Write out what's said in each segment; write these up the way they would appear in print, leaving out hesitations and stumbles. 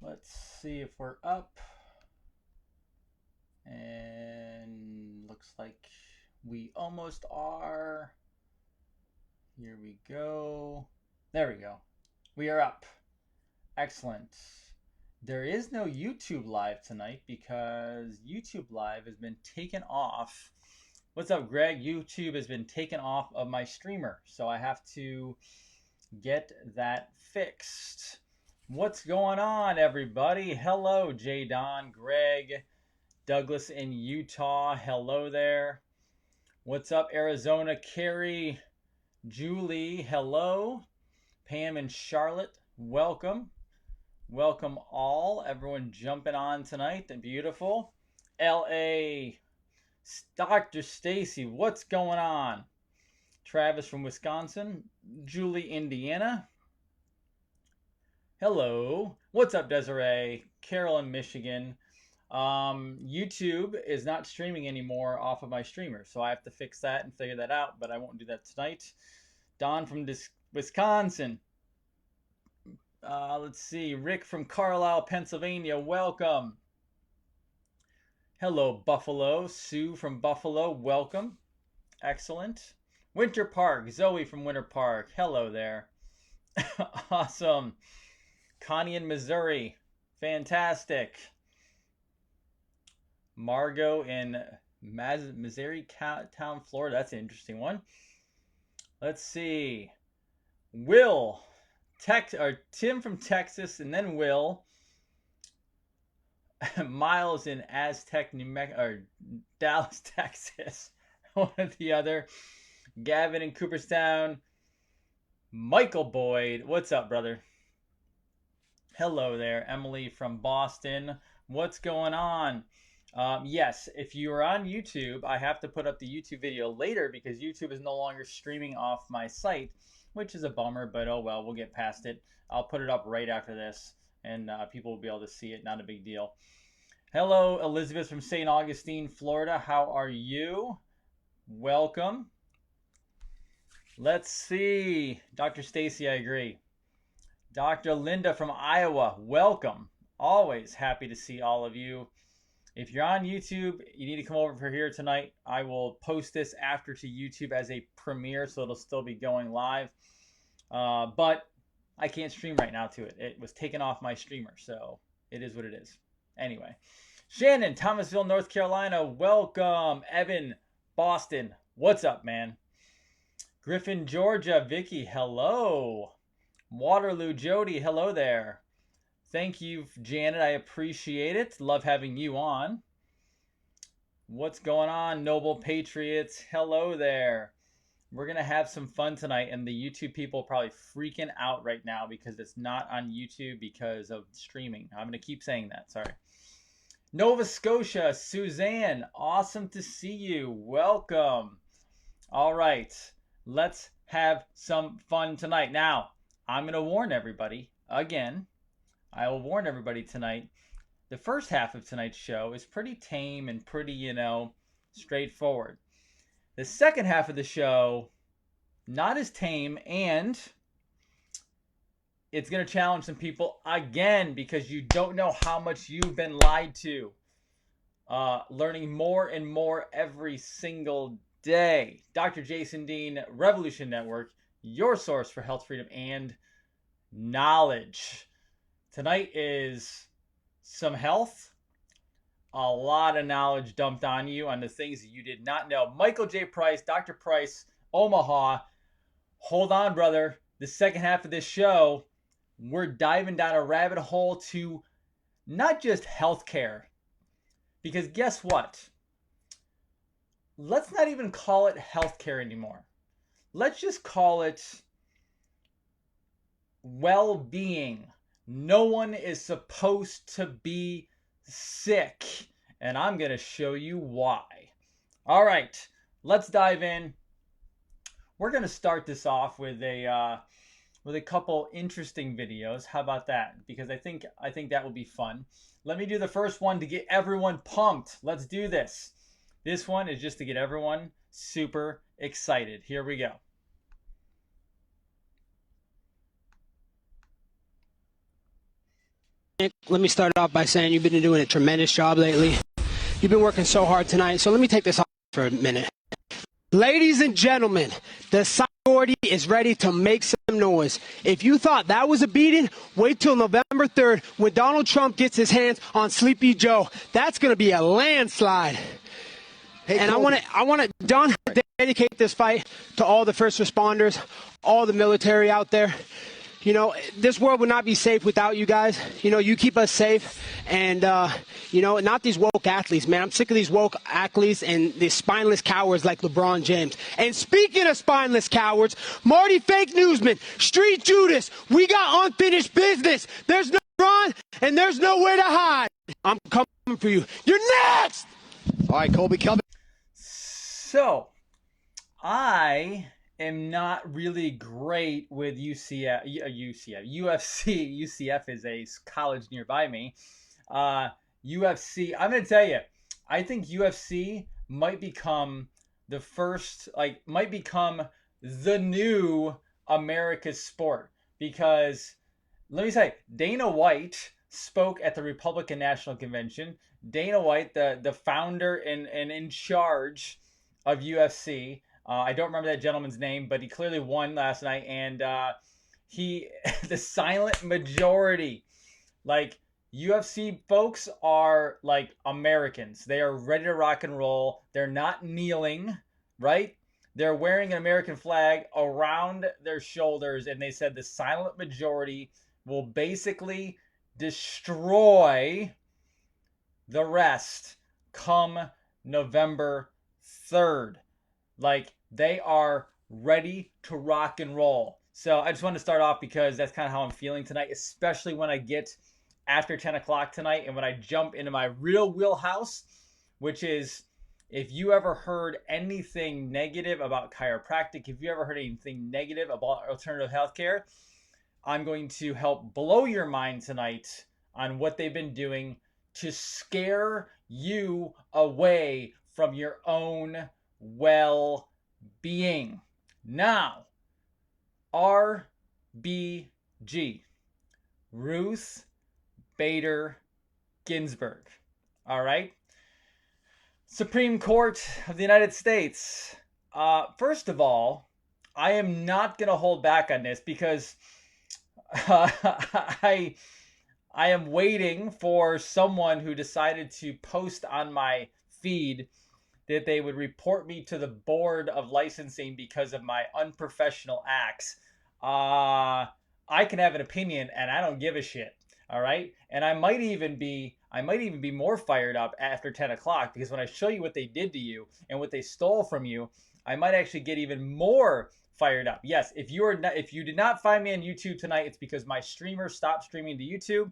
Let's see if we're up. And looks like we almost are. Here we go. There we go. We are up. Excellent. There is no YouTube Live tonight because YouTube Live has been taken off. What's up, Greg? YouTube has been taken off of my streamer, so I have to get that fixed. What's going on, everybody? Hello, J. Don, Greg, Douglas in Utah. Hello there. What's up, Arizona? Carrie, Julie, hello. Pam and Charlotte, welcome. Welcome all. Everyone jumping on tonight. Beautiful. LA, Dr. Stacy, what's going on? Travis from Wisconsin. Julie, Indiana. Hello. What's up, Desiree? Carol in Michigan. YouTube is not streaming anymore off of my streamer, so I have to fix that and figure that out, but I won't do that tonight. Don from Wisconsin. Let's see. Rick from Carlisle, Pennsylvania. Welcome. Hello, Buffalo. Sue from Buffalo. Welcome. Excellent. Winter Park. Zoe from Winter Park. Hello there. Awesome. Connie in Missouri. Fantastic. Margot in Missouri Town, Florida. That's an interesting one. Let's see. Will. Tim from Texas, and then Will. Miles in Dallas, Texas. One or the other. Gavin in Cooperstown. Michael Boyd. What's up, brother? Hello there. Emily from Boston. What's going on? Yes, if you are on YouTube, I have to put up the YouTube video later because YouTube is no longer streaming off my site, which is a bummer, but oh well, we'll get past it. I'll put it up right after this, and people will be able to see it. Not a big deal. Hello, Elizabeth from St. Augustine, Florida. How are you? Welcome. Let's see. Dr. Stacy, I agree. Dr. Linda from Iowa, welcome. Always happy to see all of you. If you're on YouTube, you need to come over for here tonight. I will post this after to YouTube as a premiere, so it'll still be going live. But I can't stream right now to it. It was taken off my streamer, so it is what it is. Anyway, Shannon, Thomasville, North Carolina, welcome. Evan, Boston, what's up, man? Griffin, Georgia, Vicky, hello. Waterloo, Jody, hello there. Thank you, Janet. I appreciate it. Love having you on. What's going on, Noble Patriots? Hello there. We're going to have some fun tonight, and the YouTube people are probably freaking out right now because it's not on YouTube because of streaming. I'm going to keep saying that. Sorry. Nova Scotia, Suzanne, awesome to see you. Welcome. All right. Let's have some fun tonight. Now, I'm going to warn everybody again. I will warn everybody tonight, the first half of tonight's show is pretty tame and pretty, straightforward. The second half of the show, not as tame, and it's going to challenge some people again because you don't know how much you've been lied to. Learning more and more every single day. Dr. Jason Dean, Revolution Network, your source for health, freedom, and knowledge. Tonight is some health, a lot of knowledge dumped on you on the things that you did not know. Michael J. Price, Dr. Price, Omaha. Hold on, brother. The second half of this show, we're diving down a rabbit hole to not just healthcare. Because guess what? Let's not even call it healthcare anymore. Let's just call it well-being. No one is supposed to be sick, and I'm going to show you why. All right, let's dive in. We're going to start this off with a couple interesting videos. How about that? Because I think that will be fun. Let me do the first one to get everyone pumped. Let's do this. This one is just to get everyone super excited. Here we go. Let me start off by saying you've been doing a tremendous job lately. You've been working so hard tonight, so let me take this off for a minute. Ladies and gentlemen, the Thyroid is ready to make some noise. If you thought that was a beating, wait till November 3rd when Donald Trump gets his hands on Sleepy Joe. That's going to be a landslide. Hey, and Kobe. I want to dedicate this fight to all the first responders, all the military out there. You know, this world would not be safe without you guys. You know, you keep us safe. And, you know, not these woke athletes, man. I'm sick of these woke athletes and these spineless cowards like LeBron James. And speaking of spineless cowards, Marty Fake Newsman, Street Judas, we got unfinished business. There's no run and there's nowhere to hide. I'm coming for you. You're next! All right, Colby, coming. So, I am not really great with UFC. UCF is a college nearby me. UFC, I'm going to tell you, I think UFC might become the new America's sport. Because, let me say, Dana White spoke at the Republican National Convention. Dana White, the founder and in charge of UFC, I don't remember that gentleman's name, but he clearly won last night. And the silent majority, like, UFC folks are like Americans. They are ready to rock and roll. They're not kneeling, right? They're wearing an American flag around their shoulders. And they said the silent majority will basically destroy the rest come November 3rd. Like, they are ready to rock and roll. So I just want to start off because that's kind of how I'm feeling tonight, especially when I get after 10 o'clock tonight and when I jump into my real wheelhouse, which is, if you ever heard anything negative about chiropractic, if you ever heard anything negative about alternative healthcare, I'm going to help blow your mind tonight on what they've been doing to scare you away from your own well-being. Now, RBG, Ruth Bader Ginsburg. All right. Supreme Court of the United States. First of all, I am not going to hold back on this because I am waiting for someone who decided to post on my feed that they would report me to the board of licensing because of my unprofessional acts. I can have an opinion and I don't give a shit. All right. And I might even be more fired up after 10 o'clock because when I show you what they did to you and what they stole from you, I might actually get even more fired up. Yes, if you did not find me on YouTube tonight, it's because my streamer stopped streaming to YouTube.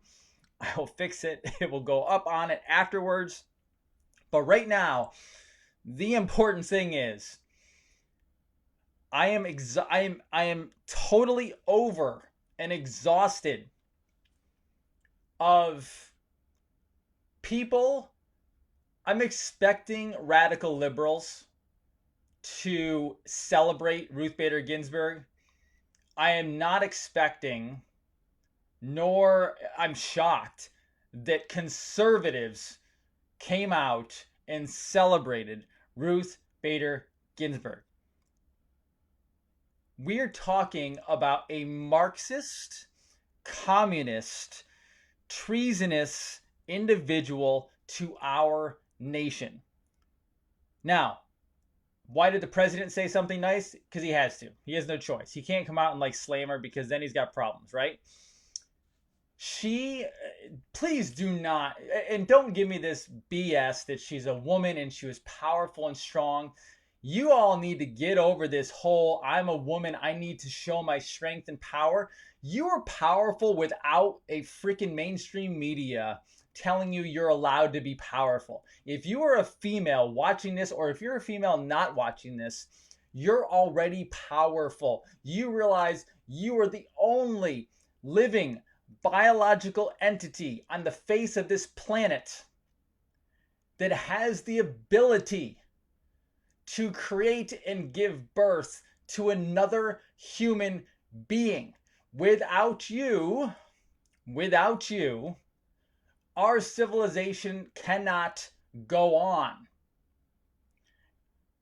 I will fix it. It will go up on it afterwards. But right now, the important thing is I am totally over and exhausted of people. I'm expecting radical liberals to celebrate Ruth Bader Ginsburg. I am not expecting, nor I'm shocked that conservatives came out and celebrated Ruth Bader Ginsburg. We're talking about a Marxist, communist, treasonous individual to our nation. Now, why did the president say something nice? Because he has to. He has no choice. He can't come out and like slam her because then he's got problems, right? Please do not, and don't give me this BS that she's a woman and she was powerful and strong. You all need to get over this whole, I'm a woman, I need to show my strength and power. You are powerful without a freaking mainstream media telling you you're allowed to be powerful. If you are a female watching this, or if you're a female not watching this, you're already powerful. You realize you are the only living biological entity on the face of this planet that has the ability to create and give birth to another human being. Without you, Our civilization cannot go on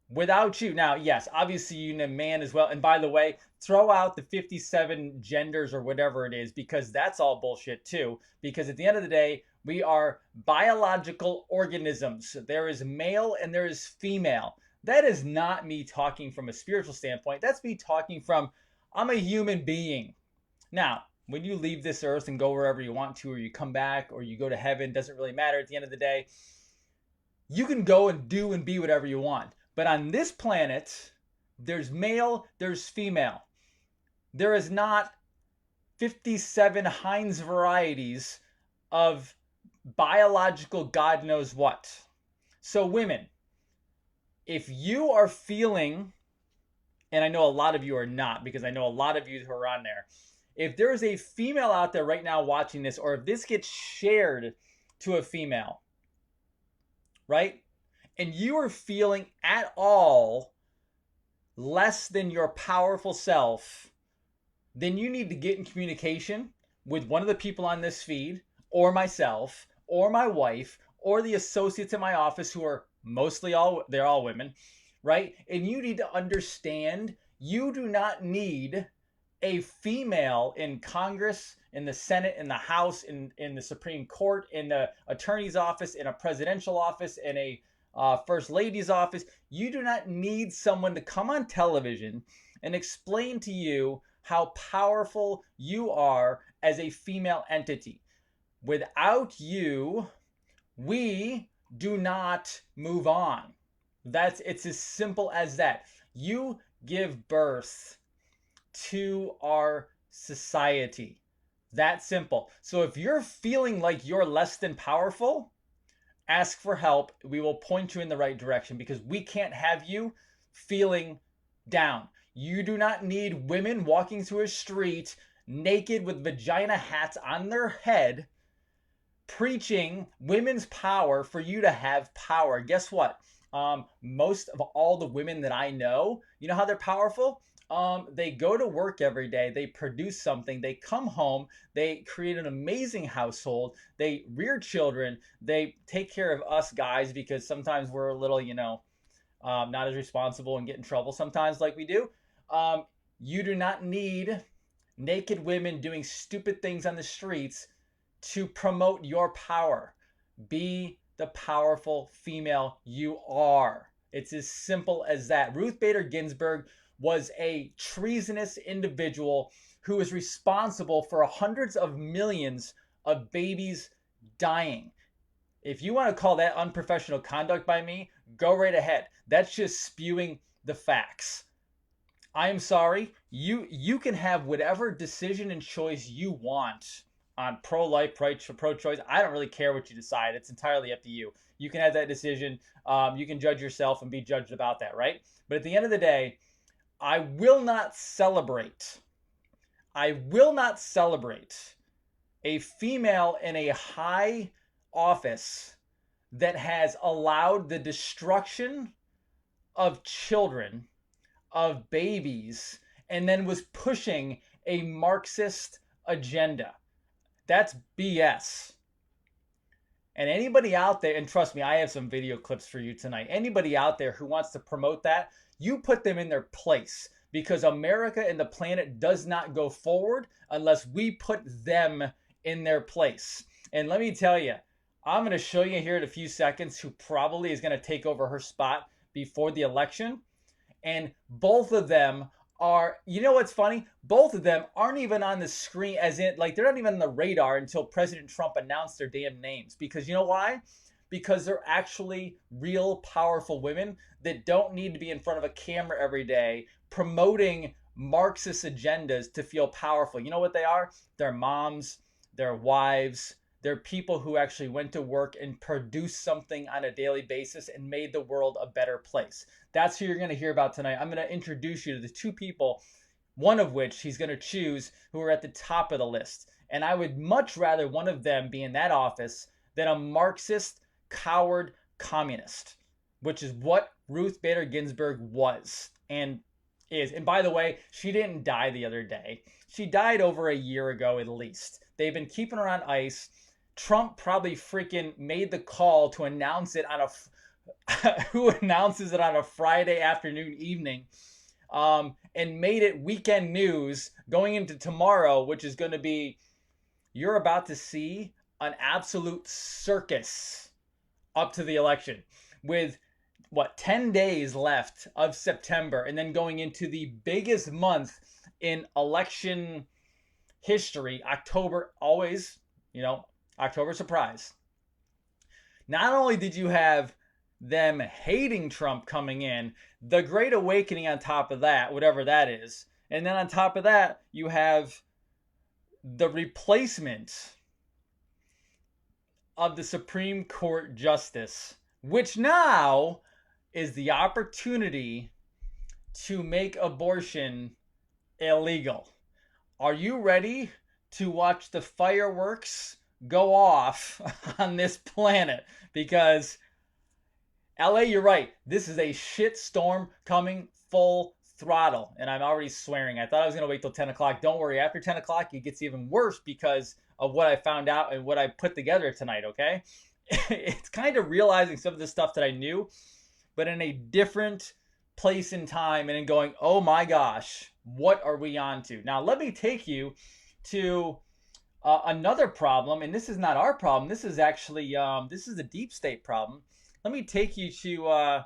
without you. Now, yes, obviously you need a man as well. And by the way, throw out the 57 genders or whatever it is, because that's all bullshit too. Because at the end of the day, we are biological organisms. There is male and there is female. That is not me talking from a spiritual standpoint. That's me talking from, I'm a human being. Now, when you leave this earth and go wherever you want to, or you come back, or you go to heaven, doesn't really matter. At the end of the day, you can go and do and be whatever you want. But on this planet, there's male, there's female. There is not 57 Heinz varieties of biological God knows what. So women, if you are feeling, and I know a lot of you are not, because I know a lot of you who are on there, if there's a female out there right now watching this, or if this gets shared to a female, right? And you are feeling at all less than your powerful self, then you need to get in communication with one of the people on this feed, or myself, or my wife, or the associates in my office who are mostly they're all women, right? And you need to understand you do not need a female in Congress, in the Senate, in the House, in the Supreme Court, in the attorney's office, in a presidential office, in a first lady's office. You do not need someone to come on television and explain to you how powerful you are as a female entity. Without you, we do not move on. It's as simple as that. You give birth to our society. That simple. So if you're feeling like you're less than powerful, ask for help. We will point you in the right direction, because we can't have you feeling down. You do not need women walking through a street naked with vagina hats on their head preaching women's power for you to have power. Guess what? Most of all the women that I know, you know how they're powerful? They go to work every day, they produce something, they come home, they create an amazing household, they rear children, they take care of us guys, because sometimes we're a little, not as responsible and get in trouble sometimes like we do. You do not need naked women doing stupid things on the streets to promote your power. Be the powerful female you are. It's as simple as that. Ruth Bader Ginsburg was a treasonous individual who was responsible for hundreds of millions of babies dying. If you want to call that unprofessional conduct by me, go right ahead. That's just spewing the facts. I am sorry. You can have whatever decision and choice you want on pro-life, pro-choice. I don't really care what you decide. It's entirely up to you. You can have that decision. You can judge yourself and be judged about that, right? But at the end of the day, I will not celebrate a female in a high office that has allowed the destruction of children, of babies, and then was pushing a Marxist agenda. That's BS. And anybody out there, and trust me, I have some video clips for you tonight. Anybody out there who wants to promote that, you put them in their place, because America and the planet does not go forward unless we put them in their place. And let me tell you, I'm going to show you here in a few seconds who probably is going to take over her spot before the election. And both of them are, you know what's funny? Both of them aren't even on the screen, as in, like, they're not even on the radar until President Trump announced their damn names. Because you know why? Because they're actually real powerful women that don't need to be in front of a camera every day promoting Marxist agendas to feel powerful. You know what they are? They're moms, they're wives, they're people who actually went to work and produced something on a daily basis and made the world a better place. That's who you're going to hear about tonight. I'm going to introduce you to the two people, one of which he's going to choose, who are at the top of the list. And I would much rather one of them be in that office than a Marxist, coward communist, which is what Ruth Bader Ginsburg was and is. And by the way, she didn't die the other day. She died over a year ago at least. They've been keeping her on ice. Trump probably freaking made the call to announce it on a who announces it on a Friday afternoon evening, and made it weekend news going into tomorrow, which is going to be, you're about to see an absolute circus up to the election with 10 days left of September, and then going into the biggest month in election history, October, always, October surprise. Not only did you have them hating Trump coming in, the Great Awakening on top of that, whatever that is, and then on top of that, you have the replacement of the Supreme Court Justice, which now is the opportunity to make abortion illegal. Are you ready to watch the fireworks go off on this planet? Because LA, you're right. This is a shit storm coming full throttle. And I'm already swearing. I thought I was going to wait till 10 o'clock. Don't worry. After 10 o'clock, it gets even worse because of what I found out and what I put together tonight, okay? It's kind of realizing some of the stuff that I knew, but in a different place in time, and then going, oh my gosh, what are we on to? Now, let me take you to another problem, and this is not our problem. This is actually, this is a deep state problem. Let me take you to,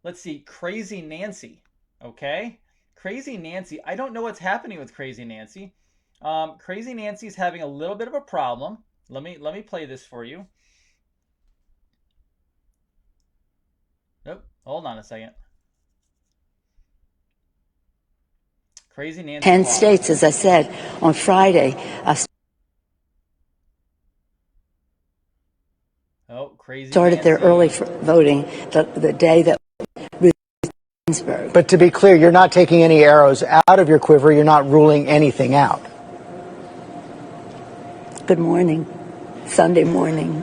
let's see, Crazy Nancy, okay? Crazy Nancy. I don't know what's happening with Crazy Nancy. Crazy Nancy's having a little bit of a problem. Let me play this for you. Oh, hold on a second. Crazy Nancy. 10 states, as I said, on Friday. Crazy started Nancy. their early voting the day that Ruth Bader Ginsburg. But to be clear, you're not taking any arrows out of your quiver. You're not ruling anything out. Good morning. Sunday morning.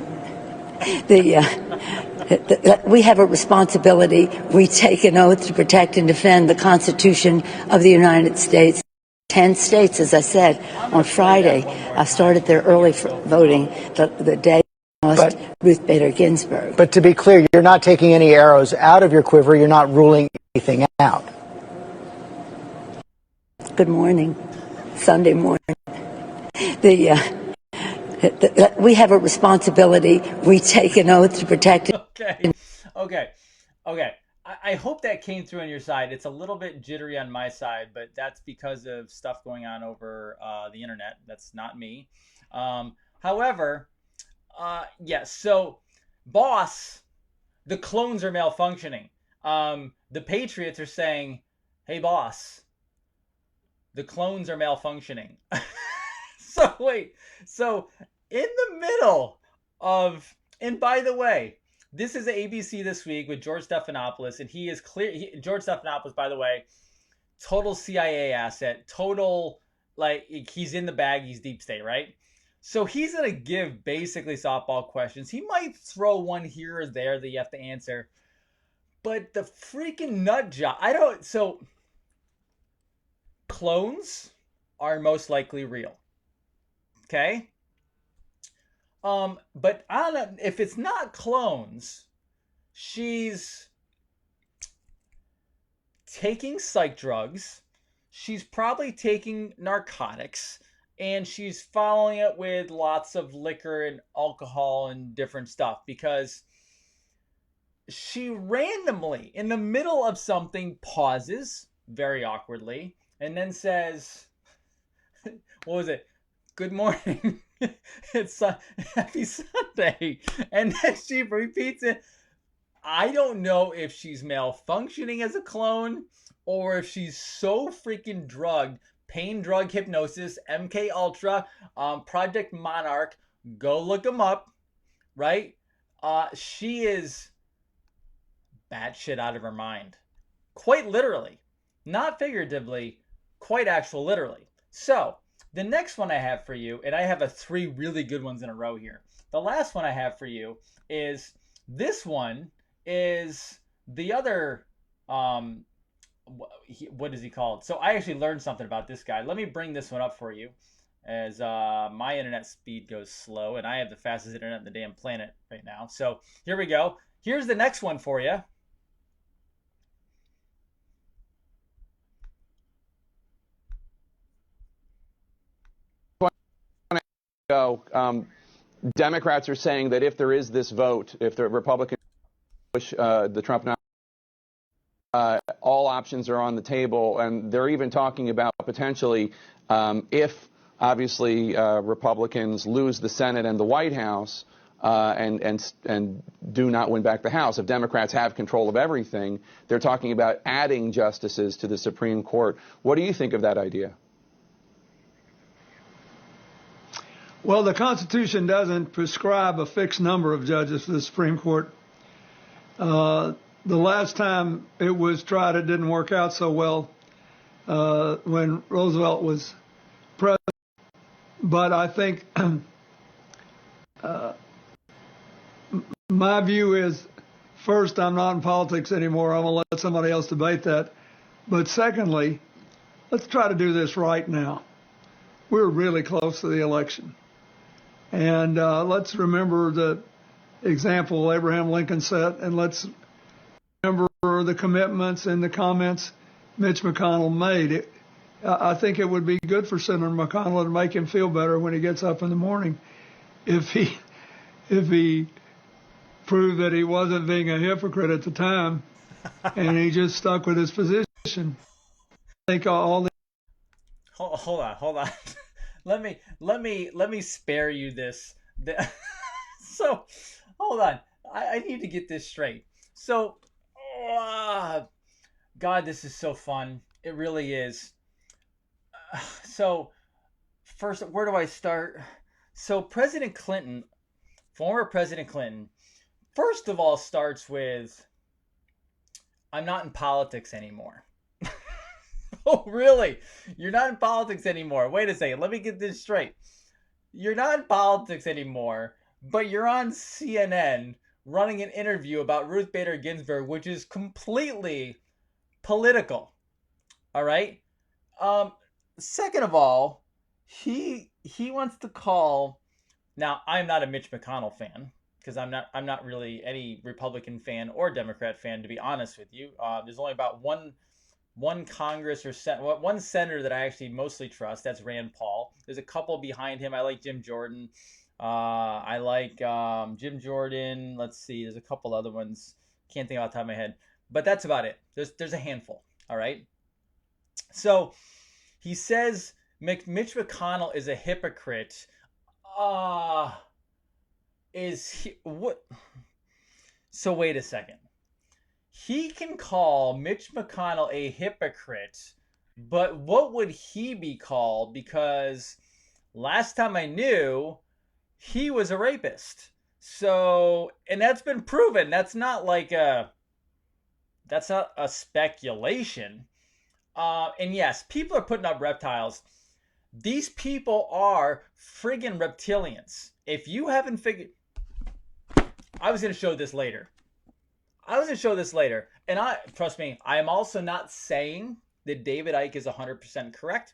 We have a responsibility. We take an oath to protect and defend the Constitution of the United States. 10 states, as I said, on Friday, started their early voting the day Ruth Bader Ginsburg. But to be clear, you're not taking any arrows out of your quiver. You're not ruling anything out. Good morning. Sunday morning. We have a responsibility. We take an oath to protect. Okay. I hope that came through on your side. It's a little bit jittery on my side, but that's because of stuff going on over the internet. That's not me. However, yes. So, boss, the clones are malfunctioning. The Patriots are saying, "Hey, boss, the clones are malfunctioning." So wait. So in the middle of, and by the way, this is ABC This Week with George Stephanopoulos, and he is clear. George Stephanopoulos, by the way, total CIA asset, total, like, he's in the bag. He's deep state, right? So he's going to give basically softball questions. He might throw one here or there that you have to answer. But the freaking nut job, so clones are most likely real. Okay? But I don't know, if it's not clones, she's taking psych drugs. She's probably taking narcotics. And she's following it with lots of liquor and alcohol and different stuff, because she randomly, in the middle of something, pauses very awkwardly and then says, what was it? Good morning. It's happy Sunday. And then she repeats it. I don't know if she's malfunctioning as a clone or if she's so freaking drugged. Pain drug hypnosis, MK Ultra, Project Monarch, go look them up, right? She is batshit out of her mind. Quite literally. Not figuratively, quite actual literally. So, the next one I have for you, and I have 3 really good ones in a row here. The last one I have for you is, this one is the other, what is he called? So I actually learned something about this guy. Let me bring this one up for you. as my internet speed goes slow, and I have the fastest internet on the damn planet right now. So here we go. Here's the next one for you. Democrats are saying that if there is this vote, if the Republicans push the Trump all options are on the table, and they're even talking about potentially if obviously Republicans lose the Senate and the White House and do not win back the House, if Democrats have control of everything, they're talking about adding justices to the Supreme Court. What do you think of that idea? Well, the Constitution doesn't prescribe a fixed number of judges for the Supreme Court. The last time it was tried, it didn't work out so well when Roosevelt was president. But I think my view is, first, I'm not in politics anymore. I'm going to let somebody else debate that. But secondly, let's try to do this right now. We're really close to the election. And let's remember the example Abraham Lincoln set, and let's remember the commitments and the comments Mitch McConnell made. I think it would be good for Senator McConnell to make him feel better when he gets up in the morning if he proved that he wasn't being a hypocrite at the time and he just stuck with his position. I think all the Hold on. Let me spare you this. So, hold on. I need to get this straight. So, God, this is so fun. It really is. So, first, where do I start? So, President Clinton, former President Clinton, first of all starts with, I'm not in politics anymore. Oh, really? You're not in politics anymore. Wait a second. Let me get this straight. You're not in politics anymore, but you're on CNN running an interview about Ruth Bader Ginsburg, which is completely political. All right? Second of all, he wants to call. Now, I'm not a Mitch McConnell fan because I'm not really any Republican fan or Democrat fan, to be honest with you. There's only about one Congress or one senator that I actually mostly trust. That's Rand Paul. There's a couple behind him. I like Jim Jordan. I like Jim Jordan. Let's see. There's a couple other ones. Can't think off the top of my head. But that's about it. There's a handful. All right. So he says Mitch McConnell is a hypocrite. Is he what? So wait a second. He can call Mitch McConnell a hypocrite, but what would he be called? Because last time I knew, he was a rapist. So, and that's been proven. That's not a speculation. And yes, people are putting up reptiles. These people are friggin' reptilians. If you haven't figured, I was going to show this later. And trust me, I am also not saying that David Icke is 100% correct.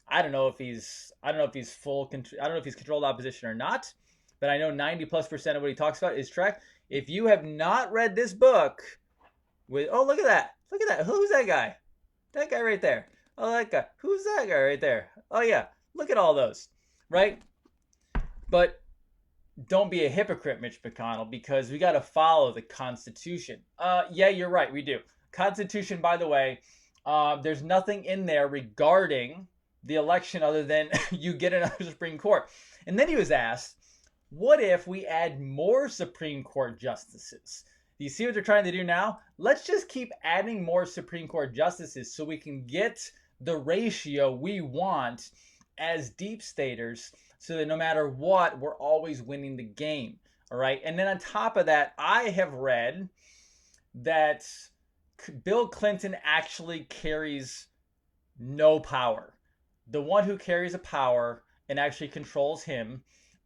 I don't know if he's controlled opposition or not, but I know 90+% of what he talks about is correct. If you have not read this book look at that. Who's that guy? That guy right there. Oh, that guy. Who's that guy right there? Oh yeah. Look at all those. Right? But don't be a hypocrite, Mitch McConnell, because we got to follow the Constitution. Yeah, you're right. We do. Constitution, by the way, there's nothing in there regarding the election other than you get another Supreme Court. And then he was asked, what if we add more Supreme Court justices? Do you see what they're trying to do now? Let's just keep adding more Supreme Court justices so we can get the ratio we want as deep staters, so that no matter what, we're always winning the game. All right. And then on top of that, I have read that Bill Clinton actually carries no power. The one who carries a power and actually controls him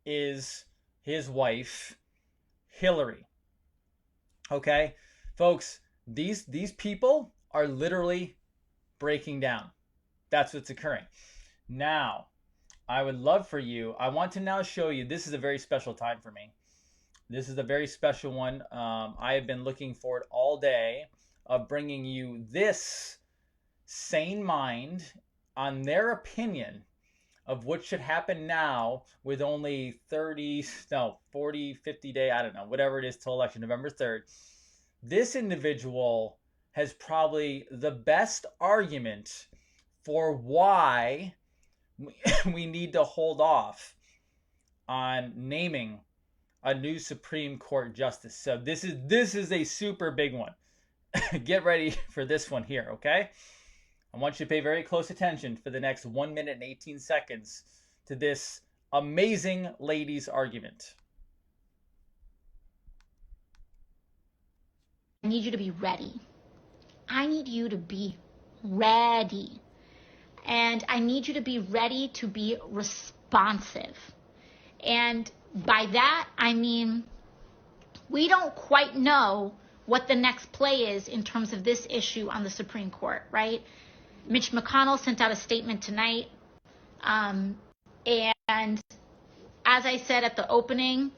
is his wife, Hillary. Okay, folks, these people are literally breaking down. That's what's occurring. Now, I would love for you. I want to now show you. This is a very special time for me. This is a very special one. I have been looking forward all day of bringing you this sane mind on their opinion of what should happen now with only 40, 50 day, I don't know, whatever it is till election, November 3rd. This individual has probably the best argument for why we need to hold off on naming a new Supreme Court justice. So this is a super big one. Get ready for this one here, okay? I want you to pay very close attention for the next 1 minute and 18 seconds to this amazing lady's argument. I need you to be ready. I need you to be ready. And I need you to be ready to be responsive. And by that, I mean, we don't quite know what the next play is in terms of this issue on the Supreme Court, right? Mitch McConnell sent out a statement tonight. And as I said at the opening,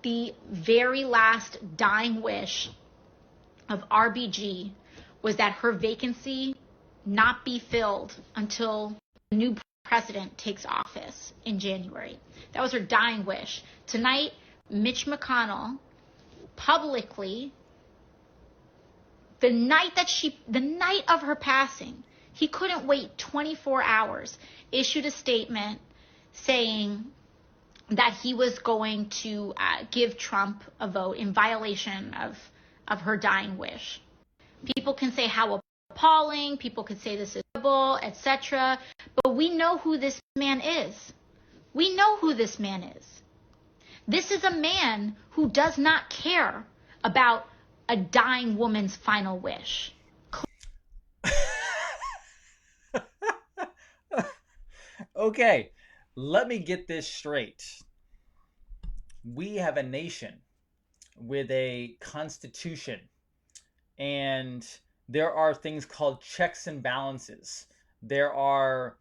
the very last dying wish of RBG was that her vacancy not be filled until the new president takes office in January. That was her dying wish. Tonight, Mitch McConnell publicly, the night of her passing, he couldn't wait 24 hours, issued a statement saying that he was going to give Trump a vote in violation of her dying wish. People can say how appalling, people could say this is terrible, etc. But we know who this man is. We know who this man is. This is a man who does not care about a dying woman's final wish. Okay, let me get this straight. We have a nation with a constitution, and there are things called checks and balances. There are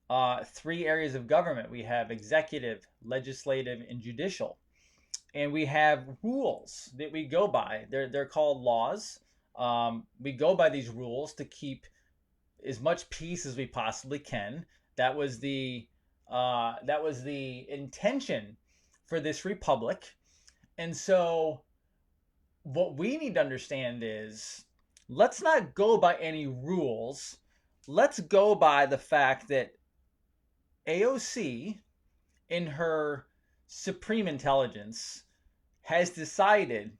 3 areas of government. We have executive, legislative, and judicial. And we have rules that we go by. They're called laws. We go by these rules to keep as much peace as we possibly can. That was the intention for this republic. And so what we need to understand is, let's not go by any rules. Let's go by the fact that AOC, in her supreme intelligence, has decided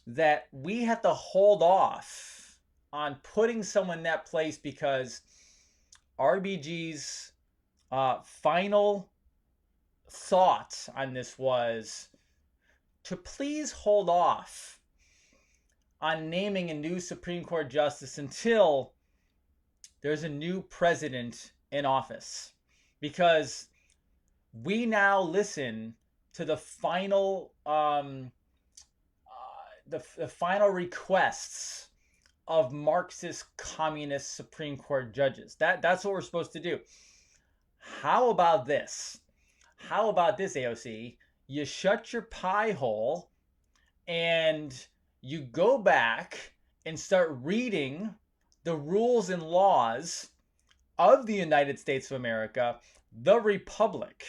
that we have to hold off on putting someone in that place because RBG's final thought on this was to please hold off on naming a new Supreme Court justice until there's a new president in office, because we now listen to the final the final requests of Marxist communist Supreme Court judges. That's what we're supposed to do. How about this? How about this, AOC? You shut your pie hole and you go back and start reading the rules and laws of the United States of America, the Republic,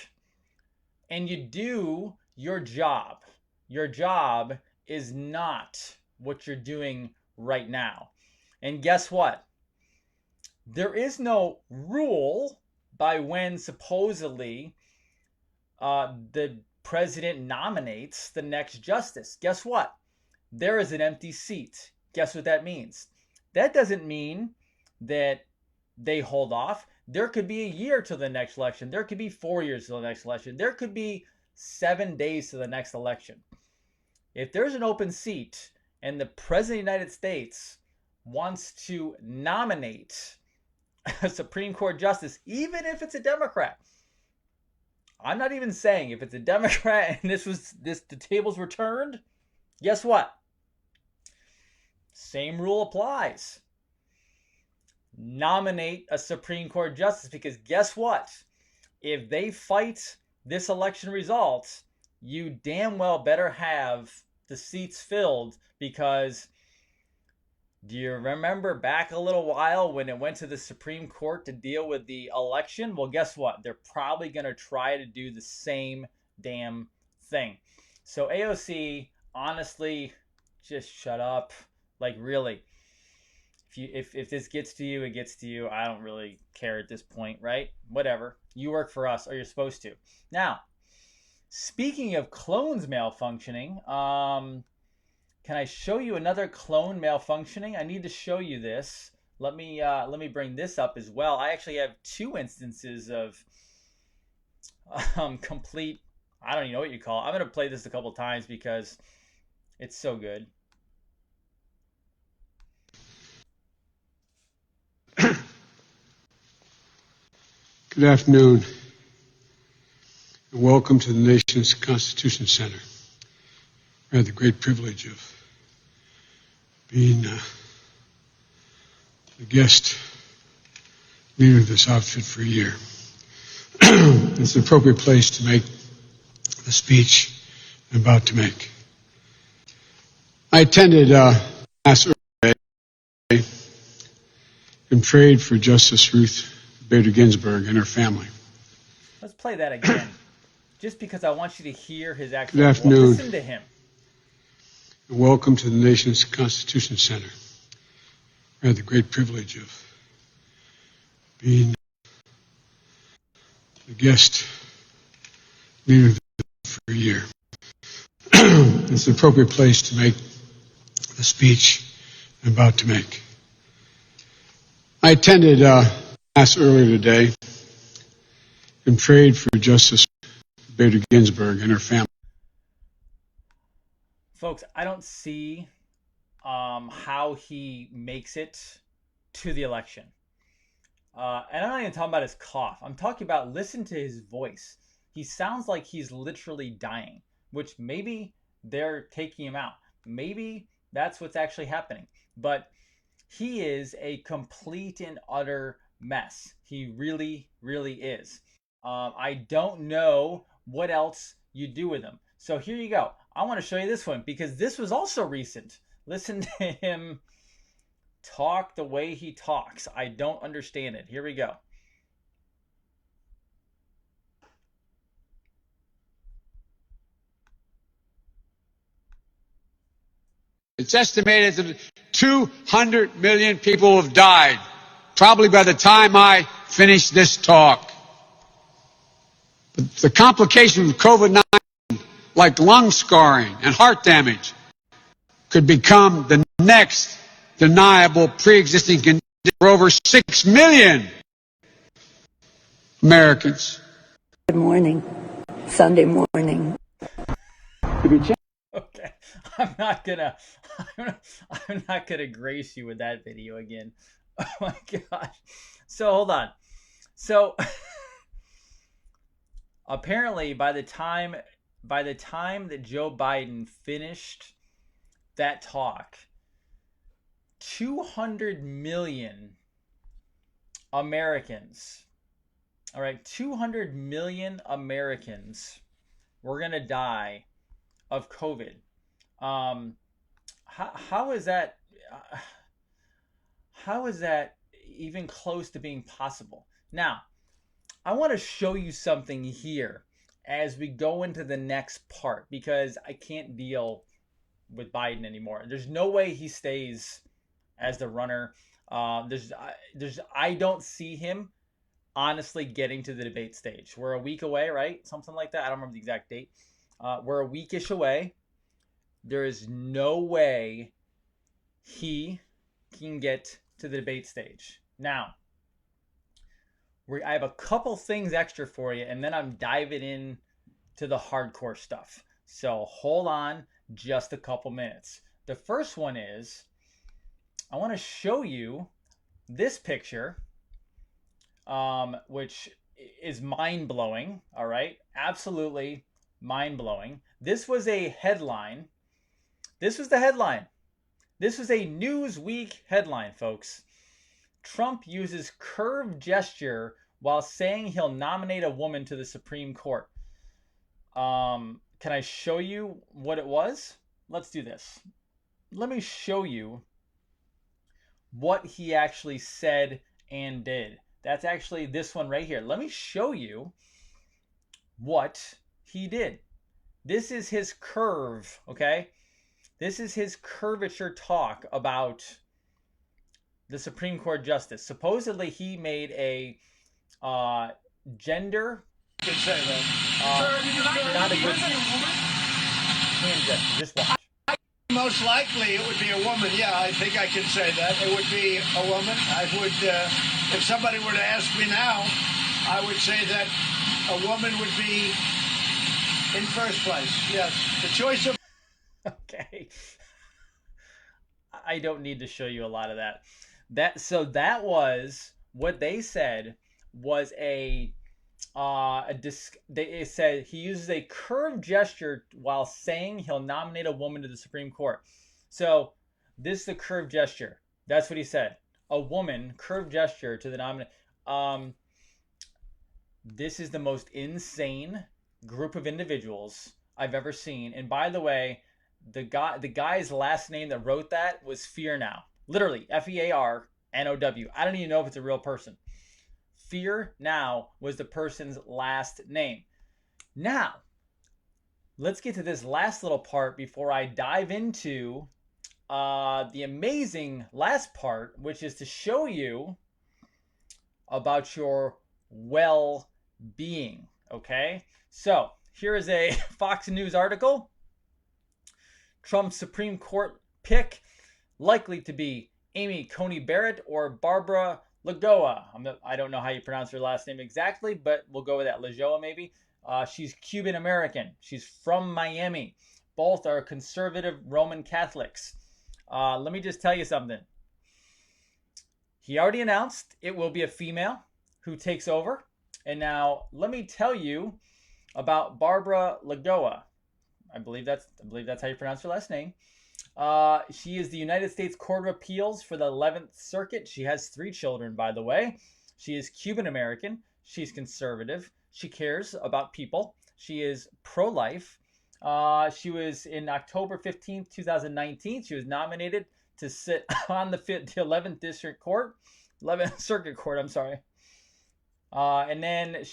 and you do your job. Your job is not what you're doing right now. And guess what? There is no rule by when supposedly the president nominates the next justice. Guess what? There is an empty seat. Guess what that means? That doesn't mean that they hold off. There could be a year to the next election. There could be 4 years to the next election. There could be 7 days to the next election. If there's an open seat and the president of the United States wants to nominate a Supreme Court justice, even if it's a Democrat, I'm not even saying if it's a Democrat and the tables were turned, guess what? Same rule applies. Nominate a Supreme Court justice, because guess what? if they fight this election result, you damn well better have the seats filled, because do you remember back a little while when it went to the Supreme Court to deal with the election? Well, guess what? They're probably going to try to do the same damn thing. So AOC, honestly, just shut up. Like, really. If this gets to you, it gets to you. I don't really care at this point, right? Whatever. You work for us, or you're supposed to. Now, speaking of clones malfunctioning, can I show you another clone malfunctioning? I need to show you this. Let me bring this up as well. I actually have two instances of complete, I don't even know what you call it. I'm going to play this a couple times because it's so good. Good afternoon, and welcome to the nation's Constitution Center. I had the great privilege of being the guest leader of this outfit for a year. It's the appropriate place to make the speech I'm about to make. I attended Mass earlier today and prayed for Justice Ruth Bader Ginsburg and her family. Let's play that again, just because I want you to hear his actual. Good afternoon. Listen to him. And welcome to the nation's Constitution Center. I had the great privilege of being the guest leader for a year. It's the appropriate place to make the speech I'm about to make. I attended Mass earlier today and prayed for Justice Bader Ginsburg and her family. Folks, I don't see how he makes it to the election. And I'm not even talking about his cough. I'm talking about, listen to his voice. He sounds like he's literally dying, which maybe they're taking him out. Maybe that's what's actually happening. But he is a complete and utter mess. He really, really is. I don't know what else you do with him. So here you go. I want to show you this one because this was also recent. Listen to him talk the way he talks. I don't understand it. Here we go. It's estimated that 200 million people have died, probably by the time I finish this talk. But the complications of COVID-19, like lung scarring and heart damage, could become the next deniable pre-existing condition for over 6 million Americans. Good morning. Sunday morning. Okay, I'm not gonna grace you with that video again. Oh my gosh. So hold on. So apparently by the time that Joe Biden finished that talk, 200 million Americans, all right, 200 million Americans were gonna die of COVID. How is that? How is that even close to being possible? Now, I want to show you something here as we go into the next part because I can't deal with Biden anymore. There's no way he stays as the runner. I don't see him honestly getting to the debate stage. We're a week away, right? Something like that. I don't remember the exact date. We're a weekish away. There is no way he can get to the debate stage. Now, I have a couple things extra for you, and then I'm diving in to the hardcore stuff. So hold on just a couple minutes. The first one is, I want to show you this picture, which is mind-blowing, all right? Absolutely mind-blowing. This was a headline. This was the headline. This was a Newsweek headline, folks. Trump uses curved gesture while saying he'll nominate a woman to the Supreme Court. Can I show you what it was? Let's do this. Let me show you what he actually said and did. That's actually this one right here. Let me show you what he did. This is his curve, okay? This is his curvature talk about the Supreme Court justice. Supposedly he made a gender not a good hand gesture. Just watch. Most likely it would be a woman. Yeah, I think I can say that. It would be a woman. I would, if somebody were to ask me now, I would say that a woman would be in first place. Yes. The choice of... Okay. I don't need to show you a lot of that. So that was what they said was they said he uses a curved gesture while saying he'll nominate a woman to the Supreme Court. So this is the curved gesture. That's what he said. A woman, curved gesture to the nominee. This is the most insane group of individuals I've ever seen. And by the way, the guy's last name that wrote that was Fear Now. Literally, F-E-A-R-N-O-W. I don't even know if it's a real person. Fear Now was the person's last name. Now, let's get to this last little part before I dive into the amazing last part, which is to show you about your well-being, okay? So, here is a Fox News article. Trump's Supreme Court pick likely to be Coney Barrett or Barbara Lagoa. I don't know how you pronounce her last name exactly, but we'll go with that. Lagoa, maybe. She's Cuban American. She's from Miami. Both are conservative Roman Catholics. Let me just tell you something. He already announced it will be a female who takes over. And now let me tell you about Barbara Lagoa. I believe that's how you pronounce her last name. She is the United States Court of Appeals for the 11th Circuit. She has 3 children, by the way. She is Cuban American. She's conservative. She cares about people. She is pro-life. She was in October 15th, 2019. She was nominated to sit on the 11th District Court, 11th Circuit Court. I'm sorry. And then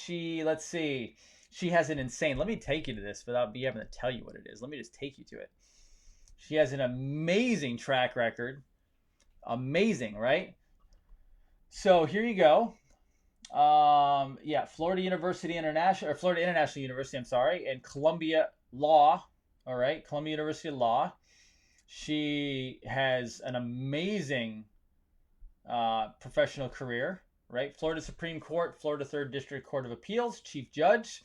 let's see. She has an insane. Let me take you to this without me having to tell you what it is. Let me just take you to it. She has an amazing track record. Amazing, right? So here you go. Florida International University, I'm sorry, and Columbia Law. All right, Columbia University Law. She has an amazing professional career, right? Florida Supreme Court, Florida 3rd District Court of Appeals, Chief Judge.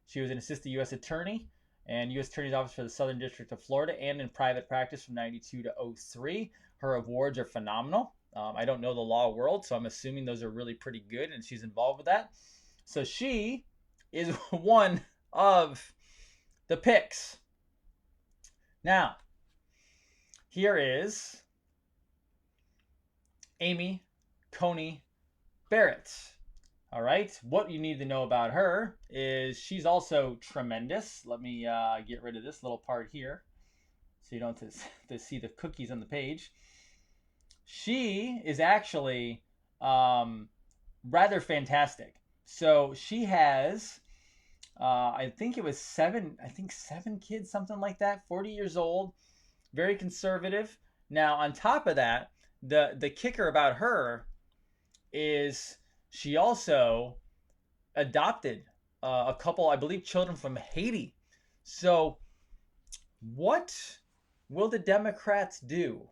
She was an assistant U.S. attorney and U.S. Attorney's Office for the Southern District of Florida and in private practice from 92 to 03. Her awards are phenomenal. I don't know the law world, so I'm assuming those are really pretty good, and she's involved with that. So she is one of the picks. Now, here is Coney Barrett. All right, what you need to know about her is she's also tremendous. Let me get rid of this little part here so you don't have to see the cookies on the page. She is actually rather fantastic. So she has, I think it was 7 kids, something like that, 40 years old, very conservative. Now, on top of that, the kicker about her is she also adopted a couple, I believe, children from Haiti. So what will the Democrats do?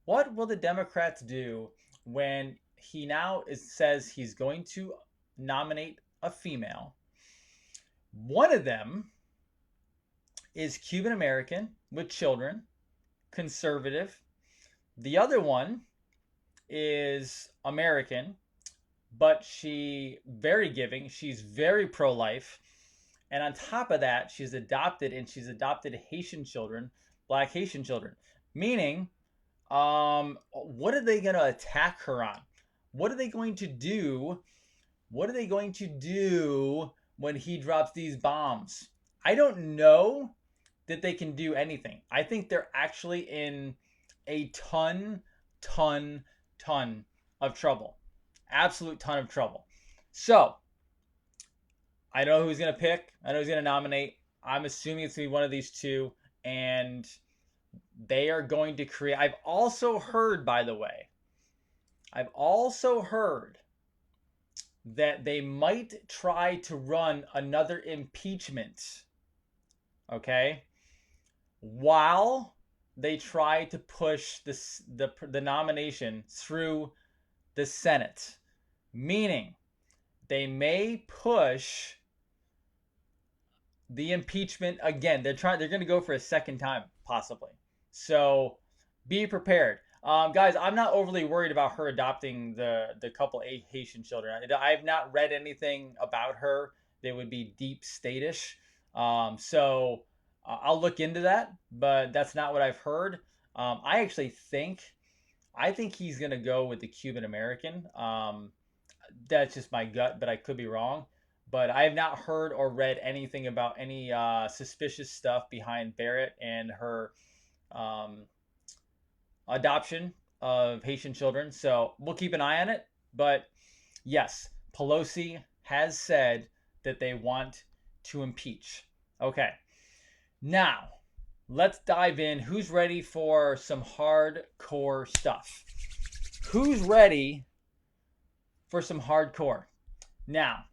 What will the Democrats do when he now says he's going to nominate a female? One of them is Cuban American with children, conservative. The other one is American, but she very giving. She's very pro-life. And on top of that, she's adopted Haitian children, black Haitian children. Meaning, what are they going to attack her on? What are they going to do What are they going to do when he drops these bombs? I don't know that they can do anything. I think they're actually in a ton of trouble. Absolute ton of trouble. So, I know who's going to pick. I know who's going to nominate. I'm assuming it's going to be one of these two. And they are going to create... I've also heard, by the way, that they might try to run another impeachment, okay, while they try to push the nomination through the Senate. Meaning, they may push the impeachment again. They're going to go for a second time, possibly. So be prepared. Guys, I'm not overly worried about her adopting the couple Haitian children. I've not read anything about her that would be deep state-ish. So I'll look into that, but that's not what I've heard. I think he's going to go with the Cuban American. That's just my gut, but I could be wrong. But I have not heard or read anything about any suspicious stuff behind Barrett and her adoption of Haitian children. So we'll keep an eye on it. But yes, Pelosi has said that they want to impeach. Okay. Now, let's dive in. Who's ready for some hardcore stuff? Who's ready for some hardcore? Now,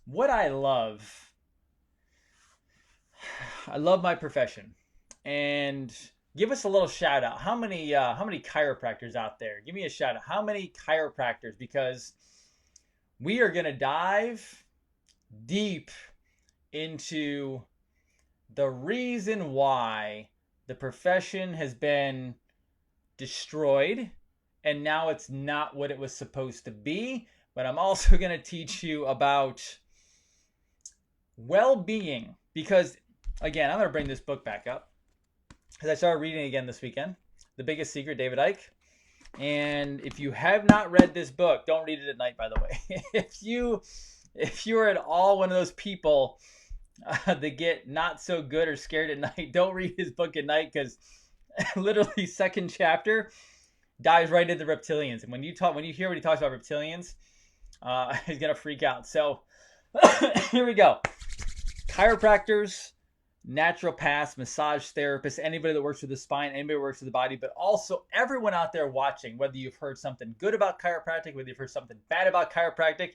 what I love my profession. And give us a little shout out. How many chiropractors out there? Give me a shout out. How many chiropractors? Because we are going to dive deep into the reason why the profession has been destroyed and now it's not what it was supposed to be. But I'm also going to teach you about well-being, because again, I'm going to bring this book back up because I started reading it again this weekend. The Biggest Secret, David Icke. And if you have not read this book, don't read it at night, by the way. If you are at all one of those people that get not so good or scared at night, don't read his book at night, because literally second chapter dives right into reptilians. And when you hear what he talks about reptilians, he's going to freak out. So here we go. Chiropractors, naturopaths, massage therapists, anybody that works with the spine, anybody that works with the body, but also everyone out there watching, whether you've heard something good about chiropractic, whether you've heard something bad about chiropractic,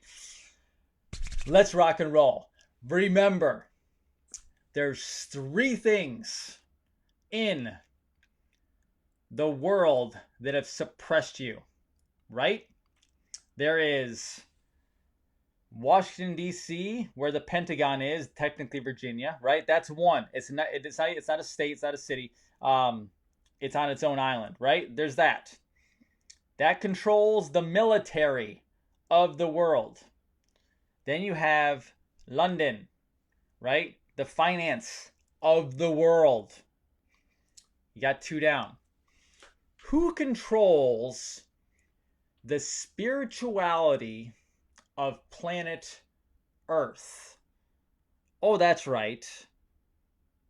let's rock and roll. Remember, there's 3 things in the world that have suppressed you, right? There is Washington, D.C., where the Pentagon is, technically Virginia, right? That's one. It's not a state, it's not a city. It's on its own island, right? There's that. That controls the military of the world. Then you have London, right? The finance of the world. You got 2 down. Who controls the spirituality of planet Earth? Oh, that's right.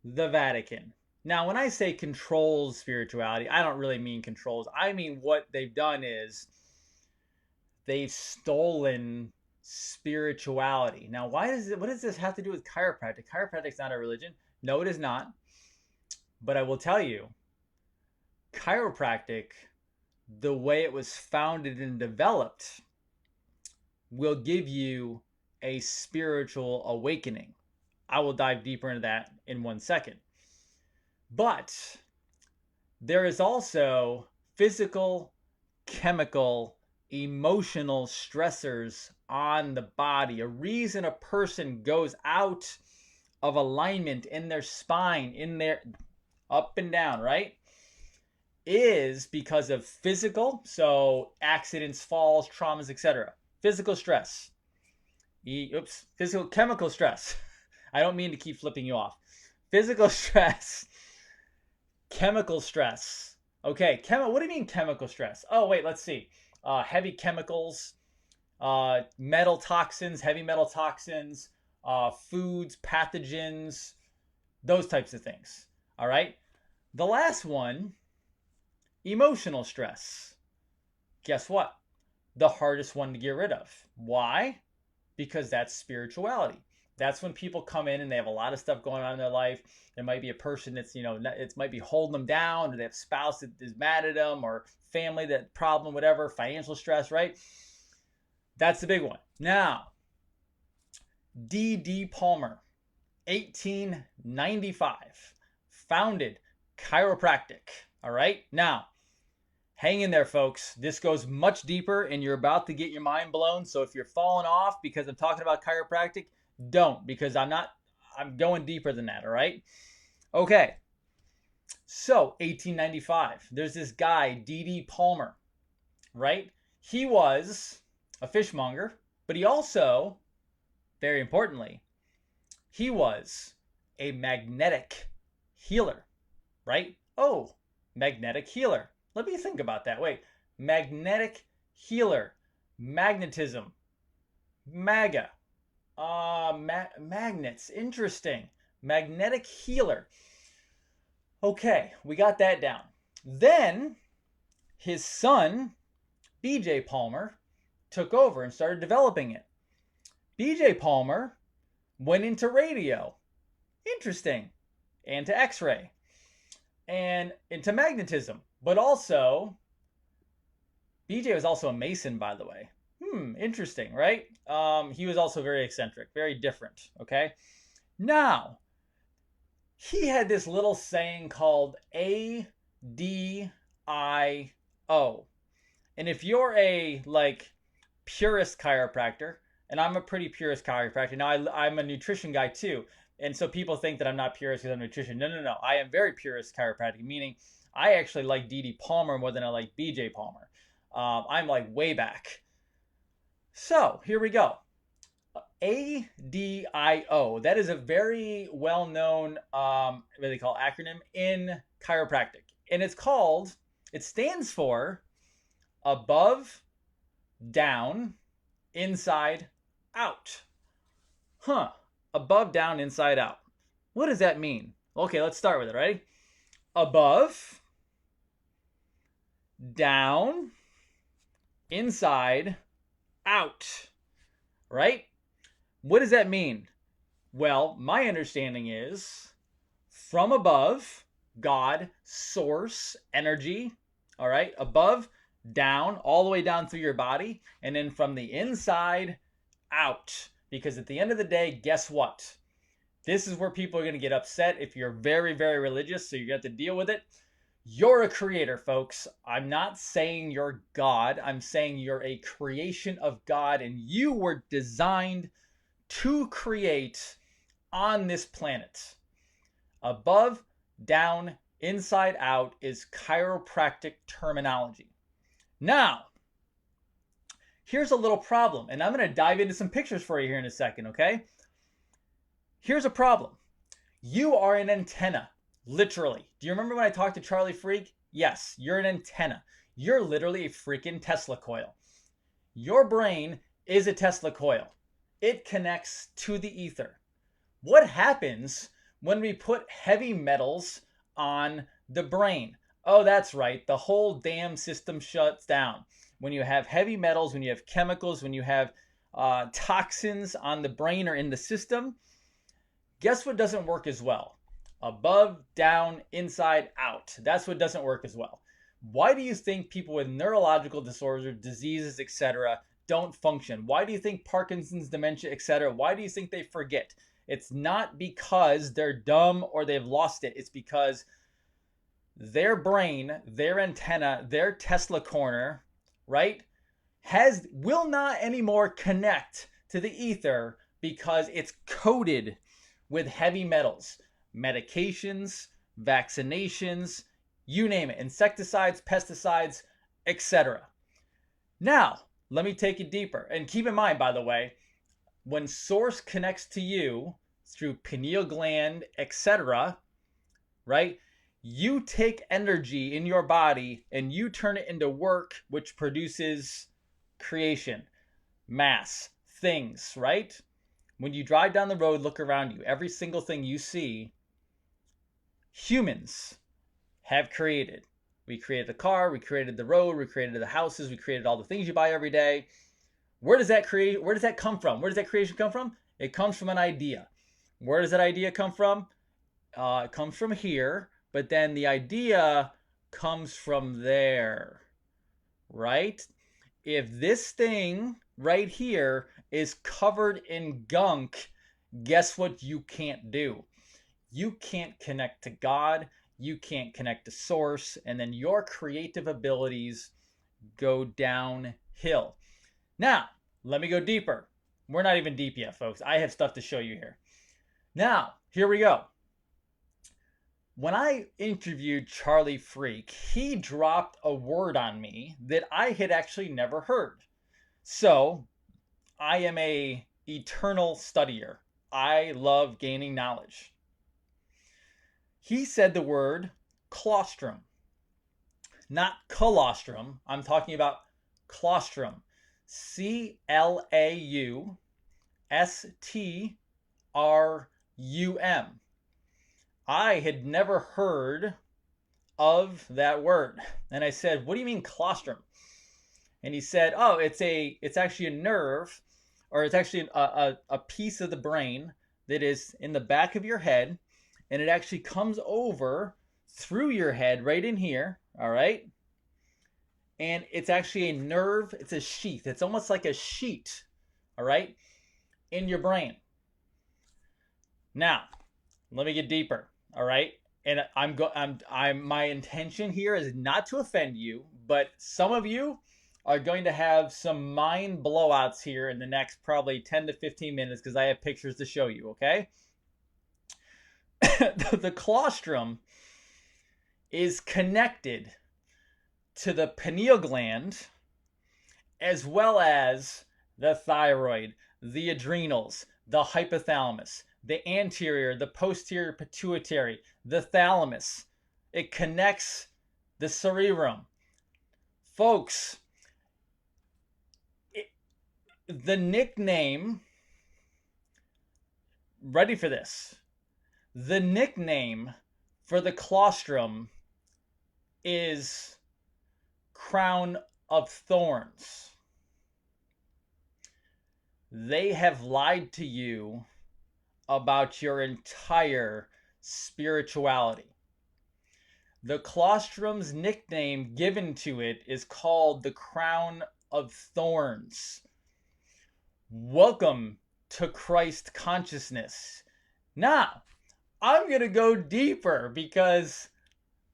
The Vatican. Now, when I say controls spirituality, I don't really mean controls. I mean what they've done is they've stolen spirituality. Now, what does this have to do with chiropractic? Chiropractic's not a religion. No, it is not. But I will tell you, chiropractic, the way it was founded and developed, will give you a spiritual awakening. I will dive deeper into that in 1 second. But there is also physical, chemical, emotional stressors on the body. A reason a person goes out of alignment in their spine, in their up and down, right, is because of physical, so accidents, falls, traumas, etc. Physical stress. Physical chemical stress. I don't mean to keep flipping you off. Physical stress. Chemical stress. Okay, what do you mean chemical stress? Oh, wait, let's see. Heavy chemicals, metal toxins, heavy metal toxins, foods, pathogens, those types of things. All right. The last one, emotional stress. Guess what? The hardest one to get rid of. Why? Because that's spirituality. That's when people come in and they have a lot of stuff going on in their life. There might be a person that's, it might be holding them down, or they have a spouse that is mad at them, or family that problem, whatever, financial stress, right? That's the big one. Now, D.D. Palmer, 1895, founded chiropractic. All right. Now, hang in there, folks. This goes much deeper, and you're about to get your mind blown. So if you're falling off because I'm talking about chiropractic, don't, because I'm going deeper than that. All right. Okay. So 1895, there's this guy, D.D. Palmer, right? He was a fishmonger, but he also, very importantly, he was a magnetic healer, right? Oh, magnetic healer. Let me think about that. Wait, magnetic healer, magnetism, MAGA, magnets. Interesting. Magnetic healer. Okay, we got that down. Then his son, B.J. Palmer, took over and started developing it. B.J. Palmer went into radio. Interesting. And to X-ray. And into magnetism. But also, BJ was also a Mason, by the way. Interesting, right? He was also very eccentric, very different, okay? Now, he had this little saying called ADIO. And if you're a, purist chiropractor, and I'm a pretty purist chiropractor. Now, I'm a nutrition guy, too. And so people think that I'm not purist because I'm nutrition. No. I am very purist chiropractic, meaning I actually like D.D. Palmer more than I like B.J. Palmer. I'm way back. So here we go. ADIO. That is a very well-known, what they call acronym in chiropractic. And it stands for above, down, inside, out. Above, down, inside, out. What does that mean? Okay, let's start with it, ready? Above, down, inside, out. Right? What does that mean? Well, my understanding is from above, God, source, energy, all right? Above, down, all the way down through your body, and then from the inside out. Because at the end of the day, guess what? This is where people are going to get upset if you're very, very religious, so you're going to have to deal with it. You're a creator, folks. I'm not saying you're God. I'm saying you're a creation of God, and you were designed to create on this planet. Above, down, inside, out is chiropractic terminology. Now, here's a little problem, and I'm going to dive into some pictures for you here in a second, okay? Here's a problem. You are an antenna, literally. Do you remember when I talked to Charlie Freak? Yes, you're an antenna. You're literally a freaking Tesla coil. Your brain is a Tesla coil. It connects to the ether. What happens when we put heavy metals on the brain? Oh, that's right. The whole damn system shuts down. When you have heavy metals, when you have chemicals, when you have toxins on the brain or in the system, guess what doesn't work as well? Above, down, inside, out. That's what doesn't work as well. Why do you think people with neurological disorders, diseases, etc., don't function? Why do you think Parkinson's, dementia, etc., why do you think they forget? It's not because they're dumb or they've lost it. It's because their brain, their antenna, their Tesla corner, right, will not anymore connect to the ether because it's coated with heavy metals, medications, vaccinations, you name it, insecticides, pesticides, etc. Now, let me take it deeper. And keep in mind, by the way, when source connects to you through pineal gland, etc., right, you take energy in your body and you turn it into work, which produces creation. mass, things, right? When you drive down the road, look around you. Every single thing you see, humans have created. We created the car, we created the road, we created the houses, we created all the things you buy every day. Where does that come from? Where does that creation come from? It comes from an idea. Where does that idea come from? It comes from here, but then the idea comes from there, right? If this thing right here is covered in gunk, guess what you can't do? You can't connect to God, you can't connect to source, and then your creative abilities go downhill. Now, let me go deeper. We're not even deep yet, folks. I have stuff to show you here. Now, here we go. When I interviewed Charlie Freak, he dropped a word on me that I had actually never heard. So, I am an eternal studier. I love gaining knowledge. He said the word claustrum. Not colostrum. I'm talking about claustrum. CLAUSTRUM. I had never heard of that word. And I said, what do you mean claustrum? And he said, oh, it's actually a nerve, or it's actually a piece of the brain that is in the back of your head, and it actually comes over through your head right in here, all right? And it's actually a nerve, it's a sheath. It's almost like a sheet, all right, in your brain. Now, let me get deeper, all right? And my intention here is not to offend you, but some of you are going to have some mind blowouts here in the next probably 10 to 15 minutes because I have pictures to show you, okay? The claustrum is connected to the pineal gland as well as the thyroid, the adrenals, the hypothalamus, the anterior, the posterior pituitary, the thalamus. It connects the cerebrum. Folks, the nickname, ready for this, the nickname for the claustrum is crown of thorns. They have lied to you about your entire spirituality. The claustrum's nickname given to it is called the crown of thorns. Welcome to Christ consciousness. Now, I'm going to go deeper because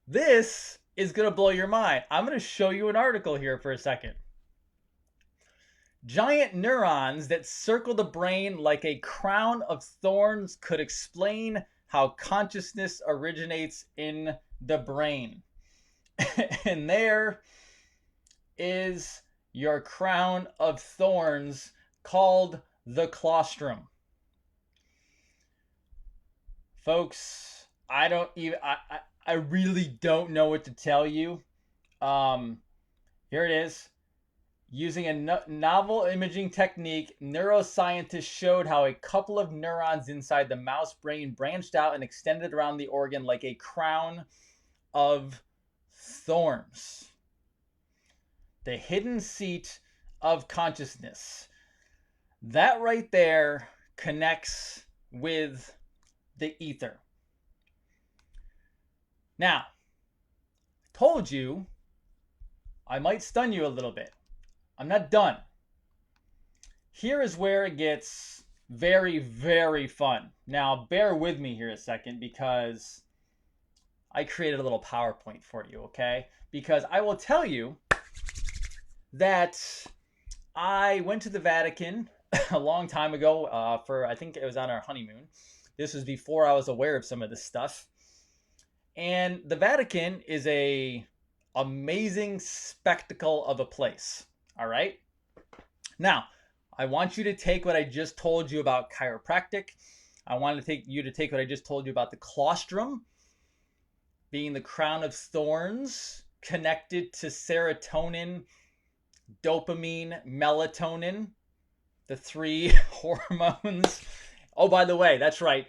this is going to blow your mind. I'm going to show you an article here for a second. Giant neurons that circle the brain like a crown of thorns could explain how consciousness originates in the brain. And there is your crown of thorns called the claustrum. Folks, I really don't know what to tell you. Here it is. Using a novel imaging technique, neuroscientists showed how a couple of neurons inside the mouse brain branched out and extended around the organ like a crown of thorns. The hidden seat of consciousness. That right there connects with the ether. Now, I told you I might stun you a little bit. I'm not done. Here is where it gets very, very fun. Now, bear with me here a second because I created a little PowerPoint for you, okay? Because I will tell you that I went to the Vatican a long time ago I think it was on our honeymoon. This was before I was aware of some of this stuff. And the Vatican is a amazing spectacle of a place. All right. Now, I want you to take what I just told you about chiropractic. I want to take what I just told you about the claustrum being the crown of thorns connected to serotonin, dopamine, melatonin. the 3 hormones. Oh, by the way, that's right.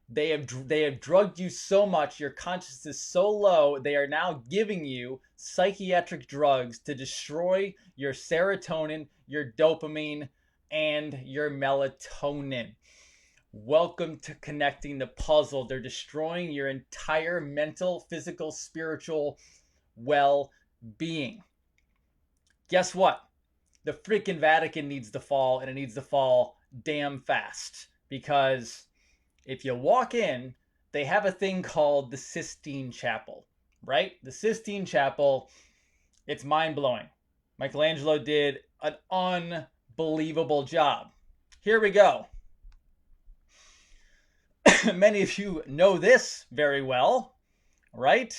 They have drugged you so much, your consciousness is so low, they are now giving you psychiatric drugs to destroy your serotonin, your dopamine, and your melatonin. Welcome to connecting the puzzle. They're destroying your entire mental, physical, spiritual well-being. Guess what? The freaking Vatican needs to fall, and it needs to fall damn fast. Because if you walk in, they have a thing called the Sistine Chapel, right? The Sistine Chapel, it's mind-blowing. Michelangelo did an unbelievable job. Here we go. Many of you know this very well, right?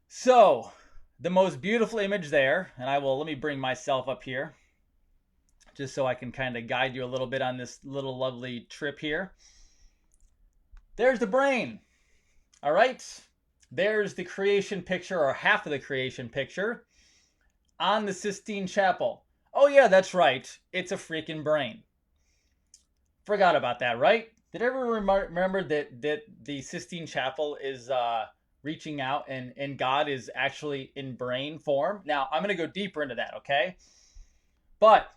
So, the most beautiful image there, and let me bring myself up here, just so I can kind of guide you a little bit on this little lovely trip here. There's the brain, all right? There's the creation picture, or half of the creation picture, on the Sistine Chapel. Oh yeah, that's right, it's a freaking brain. Forgot about that, right? Did everyone remember that the Sistine Chapel is reaching out and God is actually in brain form? Now, I'm going to go deeper into that, okay? But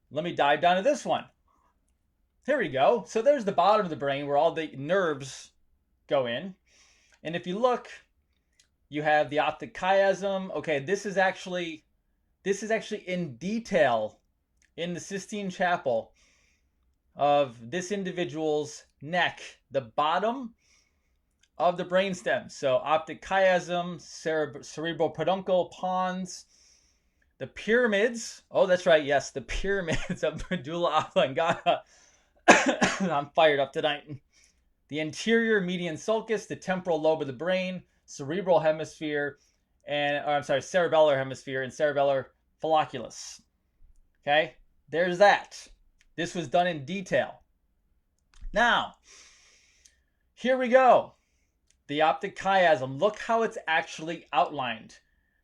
let me dive down to this one. Here we go. So there's the bottom of the brain where all the nerves go in. And if you look, you have the optic chiasm. Okay, this is actually in detail in the Sistine Chapel of this individual's neck, the bottom of the brainstem. So optic chiasm, 𝗪𝗶𝗶𝗀𝗪𝗁, the pyramids. Oh, that's right. Yes, the pyramids of medulla oblongata. I'm fired up tonight. The anterior median sulcus, the temporal lobe of the brain, cerebral hemisphere, cerebellar hemisphere, and cerebellar folliculus. Okay, there's that. This was done in detail. Now, here we go. The optic chiasm. Look how it's actually outlined.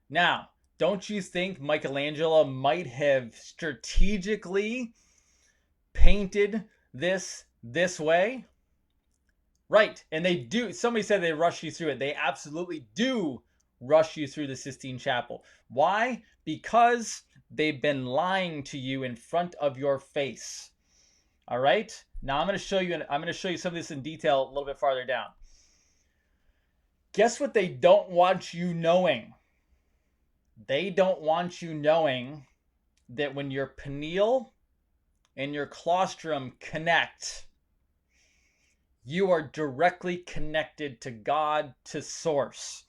Now, don't you think Michelangelo might have strategically painted this way? Right, and they do. Somebody said they rush you through it. They absolutely do rush you through the Sistine Chapel. Why? Because they've been lying to you in front of your face. All right. Now I'm going to show you some of this in detail a little bit farther down. Guess what they don't want you knowing? They don't want you knowing that when your pineal and your claustrum connect, you are directly connected to God, to source.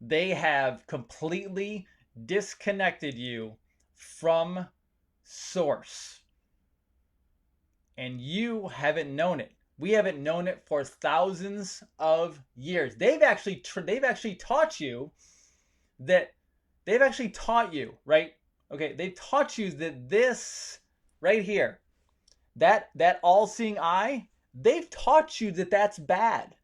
They have completely disconnected you from source. And you haven't known it. We haven't known it for thousands of years. They've actually taught you that. They've actually taught you, right? Okay, they've taught you that this right here, that all-seeing eye, they've taught you that that's bad.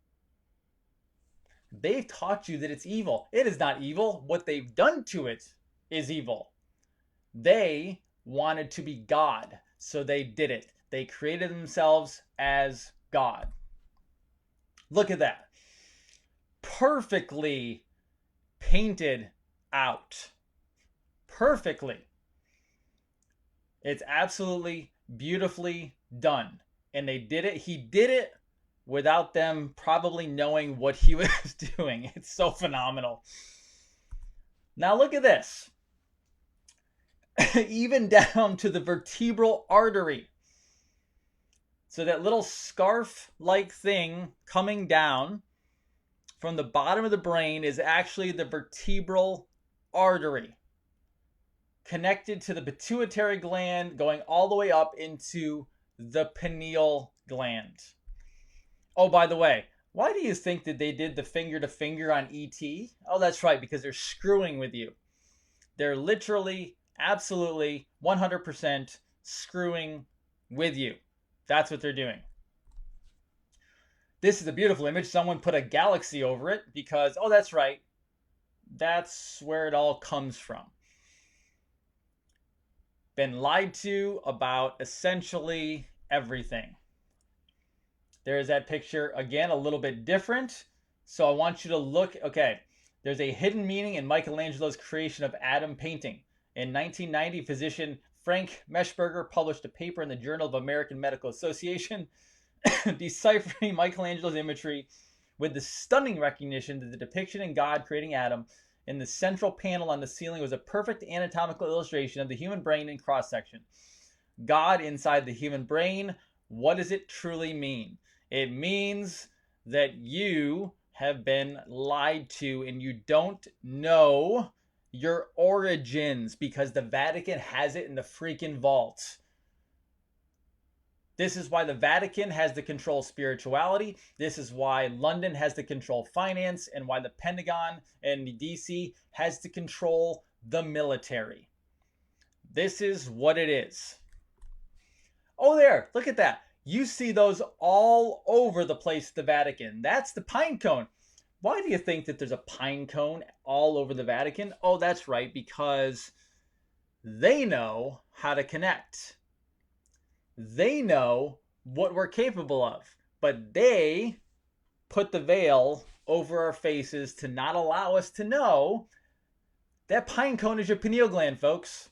They've taught you that it's evil. It is not evil. What they've done to it is evil. They wanted to be God, so they did it. They created themselves as God. Look at that. Perfectly painted out. Perfectly. It's absolutely beautifully done. And they did it. He did it without them probably knowing what he was doing. It's so phenomenal. Now look at this. Even down to the vertebral artery. So that little scarf-like thing coming down from the bottom of the brain is actually the vertebral artery, connected to the pituitary gland, going all the way up into the pineal gland. Oh, by the way, why do you think that they did the finger to finger on ET? Oh, that's right, because they're screwing with you. They're literally, absolutely, 100% screwing with you. That's what they're doing. This is a beautiful image. Someone put a galaxy over it because, oh, that's right. That's where it all comes from. been lied to about essentially everything. There's that picture again, a little bit different. So I want you to look, okay, there's a hidden meaning in Michelangelo's creation of Adam painting. In 1990, physician Frank Meshberger published a paper in the Journal of American Medical Association deciphering Michelangelo's imagery with the stunning recognition that the depiction in God creating Adam in the central panel on the ceiling was a perfect anatomical illustration of the human brain in cross-section. God inside the human brain, what does it truly mean? It means that you have been lied to and you don't know your origins because the Vatican has it in the freaking vault. This is why the Vatican has the control of spirituality. This is why London has the control of finance, and why the Pentagon and DC has to control the military. This is what it is. Oh, there, look at that. You see those all over the place at the Vatican. That's the pine cone. Why do you think that there's a pine cone all over the Vatican? Oh, that's right, because they know how to connect. They know what we're capable of, but they put the veil over our faces to not allow us to know that pine cone is your pineal gland, folks.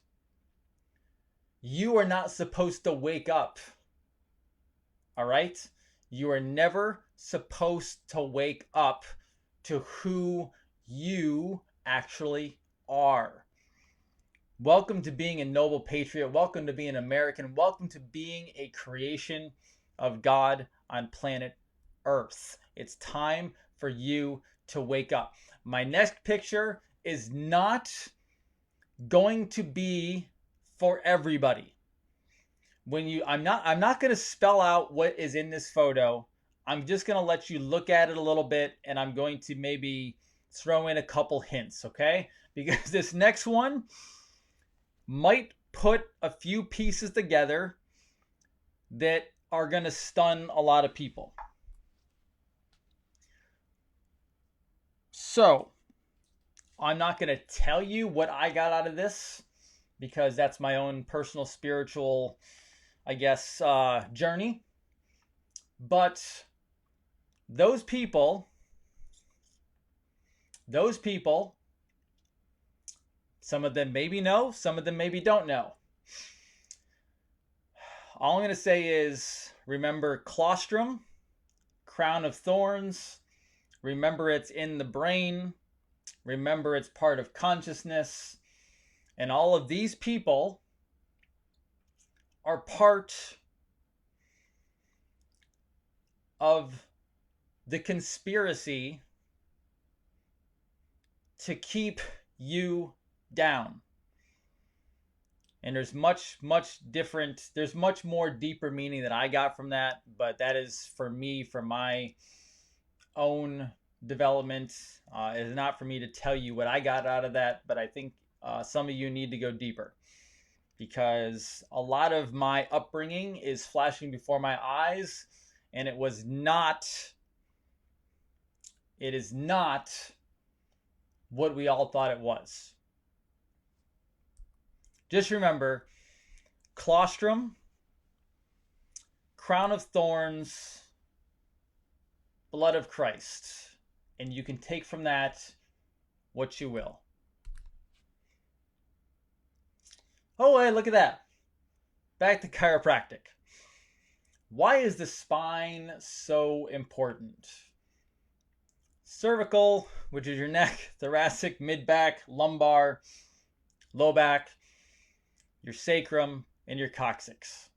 You are not supposed to wake up. All right? You are never supposed to wake up to who you actually are. Welcome to being a noble patriot. Welcome to being an American. Welcome to being a creation of God on planet Earth. It's time for you to wake up. My next picture is not going to be for everybody. I'm not going to spell out what is in this photo. I'm just going to let you look at it a little bit, and I'm going to maybe throw in a couple hints, okay? Because this next one might put a few pieces together that are going to stun a lot of people. So, I'm not going to tell you what I got out of this because that's my own personal spiritual, I guess, journey. But those people, some of them maybe know, some of them maybe don't know. All I'm going to say is remember colostrum, crown of thorns. Remember it's in the brain. Remember it's part of consciousness. And all of these people are part of the conspiracy to keep you down. And there's much more deeper meaning that I got from that, but that is for me, for my own development. It is not for me to tell you what I got out of that, but I think some of you need to go deeper because a lot of my upbringing is flashing before my eyes, and it is not what we all thought it was. Just remember, colostrum, crown of thorns, blood of Christ. And you can take from that what you will. Oh, hey, look at that. Back to chiropractic. Why is the spine so important? Cervical, which is your neck, thoracic, mid-back, lumbar, low back, your sacrum, and your coccyx.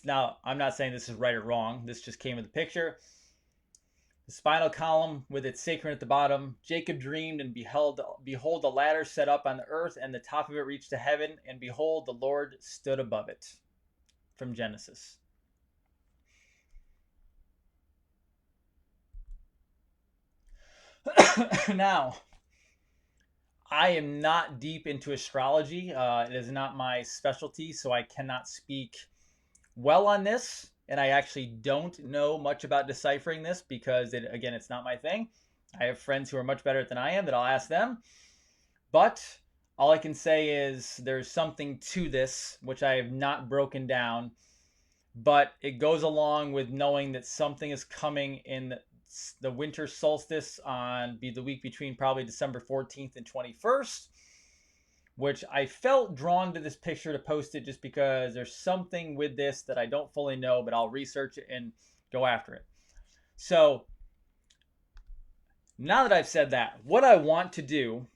Now, I'm not saying this is right or wrong. This just came with the picture. The spinal column with its sacrum at the bottom. Jacob dreamed and behold a ladder set up on the earth, and the top of it reached to heaven, and behold, the Lord stood above it. From Genesis. Now, I am not deep into astrology. It is not my specialty, so I cannot speak well on this. And I actually don't know much about deciphering this because, again, it's not my thing. I have friends who are much better than I am that I'll ask them. But All I can say is there's something to this, which I have not broken down, but it goes along with knowing that something is coming in the winter solstice on the week between probably December 14th and 21st, which I felt drawn to this picture to post it just because there's something with this that I don't fully know, but I'll research it and go after it. So now that I've said that, what I want to do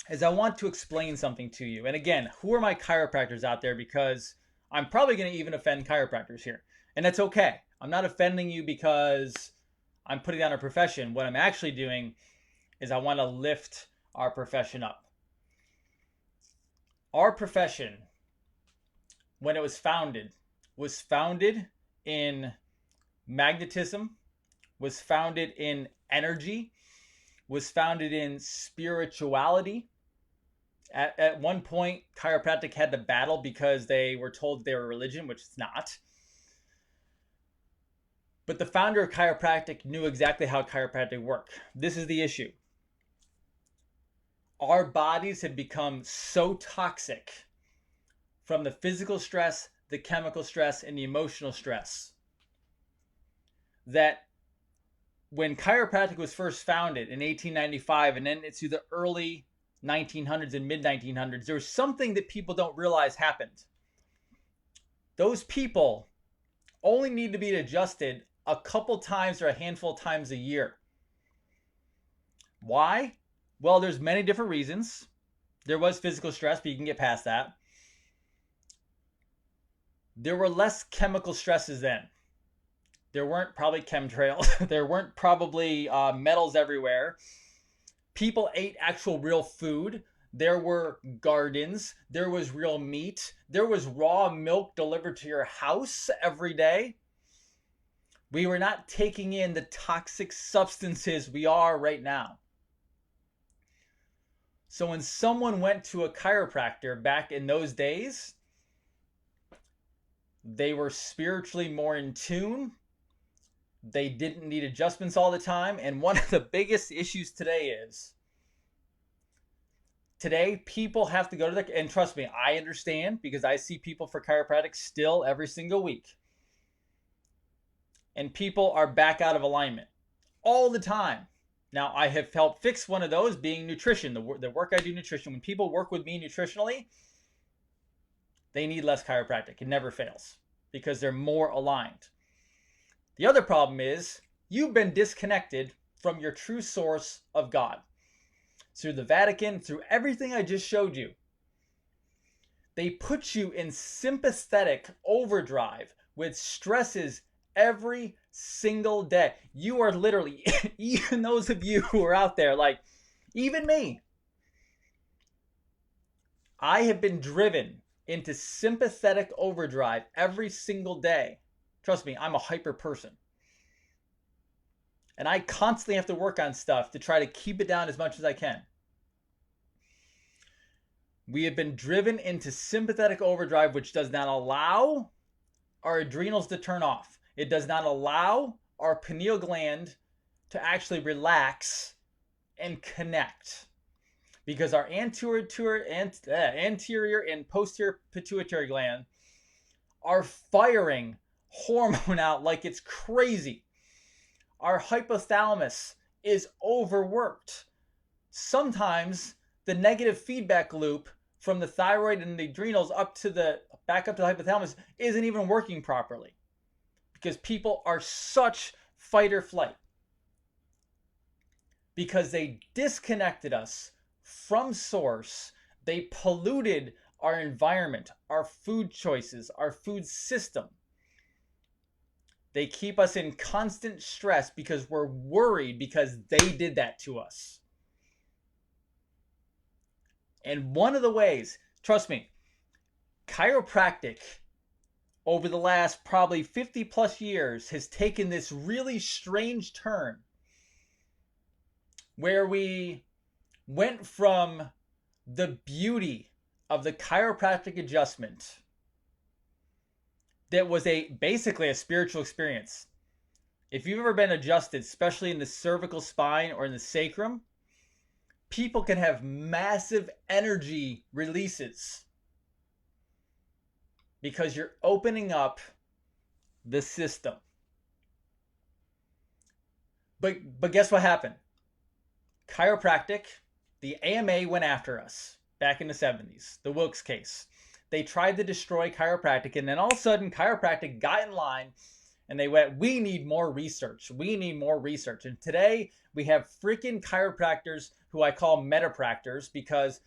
is I want to explain something to you. And again, who are my chiropractors out there? Because I'm probably going to even offend chiropractors here. And that's okay. I'm not offending you because I'm putting down a profession. What I'm actually doing is I want to lift our profession up. Our profession, when it was founded in magnetism, was founded in energy, was founded in spirituality. At one point, chiropractic had to battle because they were told they were a religion, which it's not. But the founder of chiropractic knew exactly how chiropractic worked. This is the issue. Our bodies had become so toxic from the physical stress, the chemical stress, and the emotional stress that when chiropractic was first founded in 1895 and then through the early 1900s and mid 1900s, there was something that people don't realize happened. Those people only need to be adjusted a couple times or a handful of times a year. Why? Well, there's many different reasons. There was physical stress, but you can get past that. There were less chemical stresses then. There weren't probably chemtrails. There weren't probably metals everywhere. People ate actual real food. There were gardens. There was real meat. There was raw milk delivered to your house every day. We were not taking in the toxic substances we are right now. So when someone went to a chiropractor back in those days, they were spiritually more in tune. They didn't need adjustments all the time. And one of the biggest issues today is, today people have to go to the, and trust me, I understand because I see people for chiropractic still every single week. And people are back out of alignment all the time. Now, I have helped fix one of those being nutrition, the work I do nutrition. When people work with me nutritionally, they need less chiropractic. It never fails because they're more aligned. The other problem is you've been disconnected from your true source of God. Through the Vatican, through everything I just showed you. They put you in sympathetic overdrive with stresses every single day. You are literally, even those of you who are out there, like even me, I have been driven into sympathetic overdrive every single day. Trust me, I'm a hyper person. And I constantly have to work on stuff to try to keep it down as much as I can. We have been driven into sympathetic overdrive, which does not allow our adrenals to turn off. It does not allow our pineal gland to actually relax and connect. Because our anterior and posterior pituitary gland are firing hormone out like it's crazy. Our hypothalamus is overworked. Sometimes the negative feedback loop from the thyroid and the adrenals back up to the hypothalamus isn't even working properly. Because people are such fight or flight. Because they disconnected us from source. They polluted our environment, our food choices, our food system. They keep us in constant stress because we're worried because they did that to us. And one of the ways, trust me, chiropractic over the last probably 50 plus years has taken this really strange turn where we went from the beauty of the chiropractic adjustment that was basically a spiritual experience. If you've ever been adjusted, especially in the cervical spine or in the sacrum, people can have massive energy releases because you're opening up the system. But guess what happened? Chiropractic, the AMA went after us back in the 70s, the Wilkes case. They tried to destroy chiropractic, and then all of a sudden chiropractic got in line and they went, we need more research. We need more research. And today we have freaking chiropractors who I call metapractors because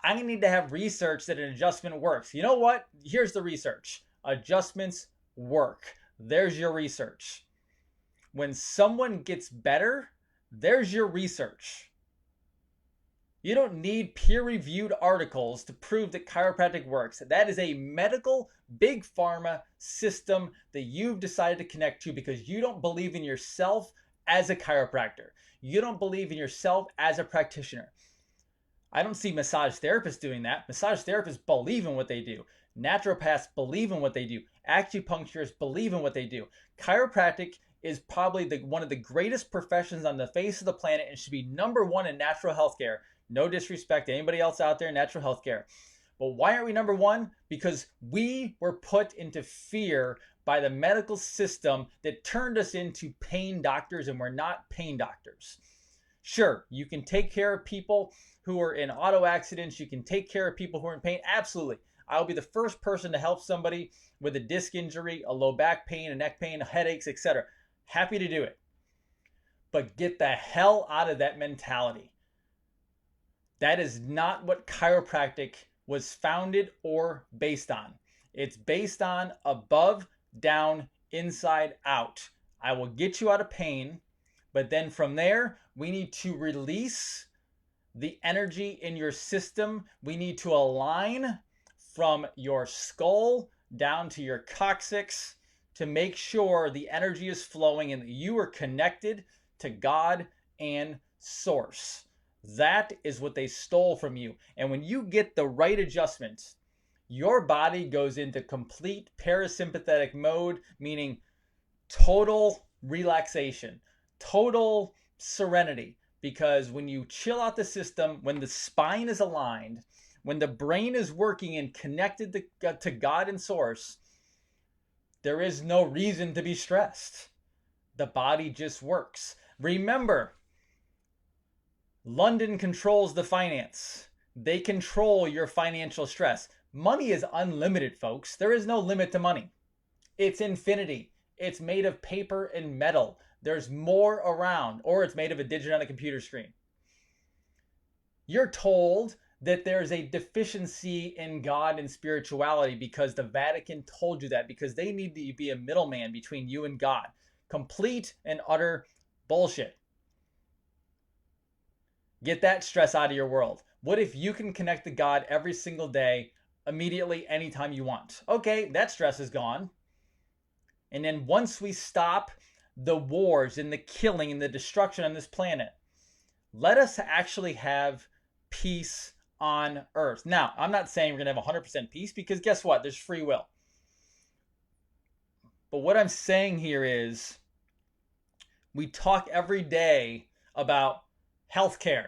I need to have research that an adjustment works. You know what? Here's the research. Adjustments work. There's your research. When someone gets better, there's your research. You don't need peer-reviewed articles to prove that chiropractic works. That is a medical big pharma system that you've decided to connect to because you don't believe in yourself as a chiropractor. You don't believe in yourself as a practitioner. I don't see massage therapists doing that. Massage therapists believe in what they do. Naturopaths believe in what they do. Acupuncturists believe in what they do. Chiropractic is probably one of the greatest professions on the face of the planet and should be number one in natural healthcare. No disrespect to anybody else out there in natural healthcare. But why aren't we number one? Because we were put into fear by the medical system that turned us into pain doctors, and we're not pain doctors. Sure, you can take care of people who are in auto accidents. You can take care of people who are in pain. Absolutely. I'll be the first person to help somebody with a disc injury, a low back pain, a neck pain, headaches, etc. Happy to do it. But get the hell out of that mentality. That is not what chiropractic was founded or based on. It's based on above, down, inside, out. I will get you out of pain, but then from there, we need to release the energy in your system. We need to align from your skull down to your coccyx to make sure the energy is flowing and that you are connected to God and Source. That is what they stole from you. And when you get the right adjustments, your body goes into complete parasympathetic mode, meaning total relaxation, total serenity. Because when you chill out the system, when the spine is aligned, when the brain is working and connected to God and Source, there is no reason to be stressed. The body just works. Remember, London controls the finance. They control your financial stress. Money is unlimited, folks. There is no limit to money. It's infinity. It's made of paper and metal. There's more around, or it's made of a digit on a computer screen. You're told that there's a deficiency in God and spirituality because the Vatican told you that, because they need to be a middleman between you and God. Complete and utter bullshit. Get that stress out of your world. What if you can connect to God every single day, immediately, anytime you want? Okay, that stress is gone. And then once we stop the wars and the killing and the destruction on this planet, let us actually have peace on earth. Now, I'm not saying we're going to have 100% peace, because guess what? There's free will. But what I'm saying here is we talk every day about healthcare.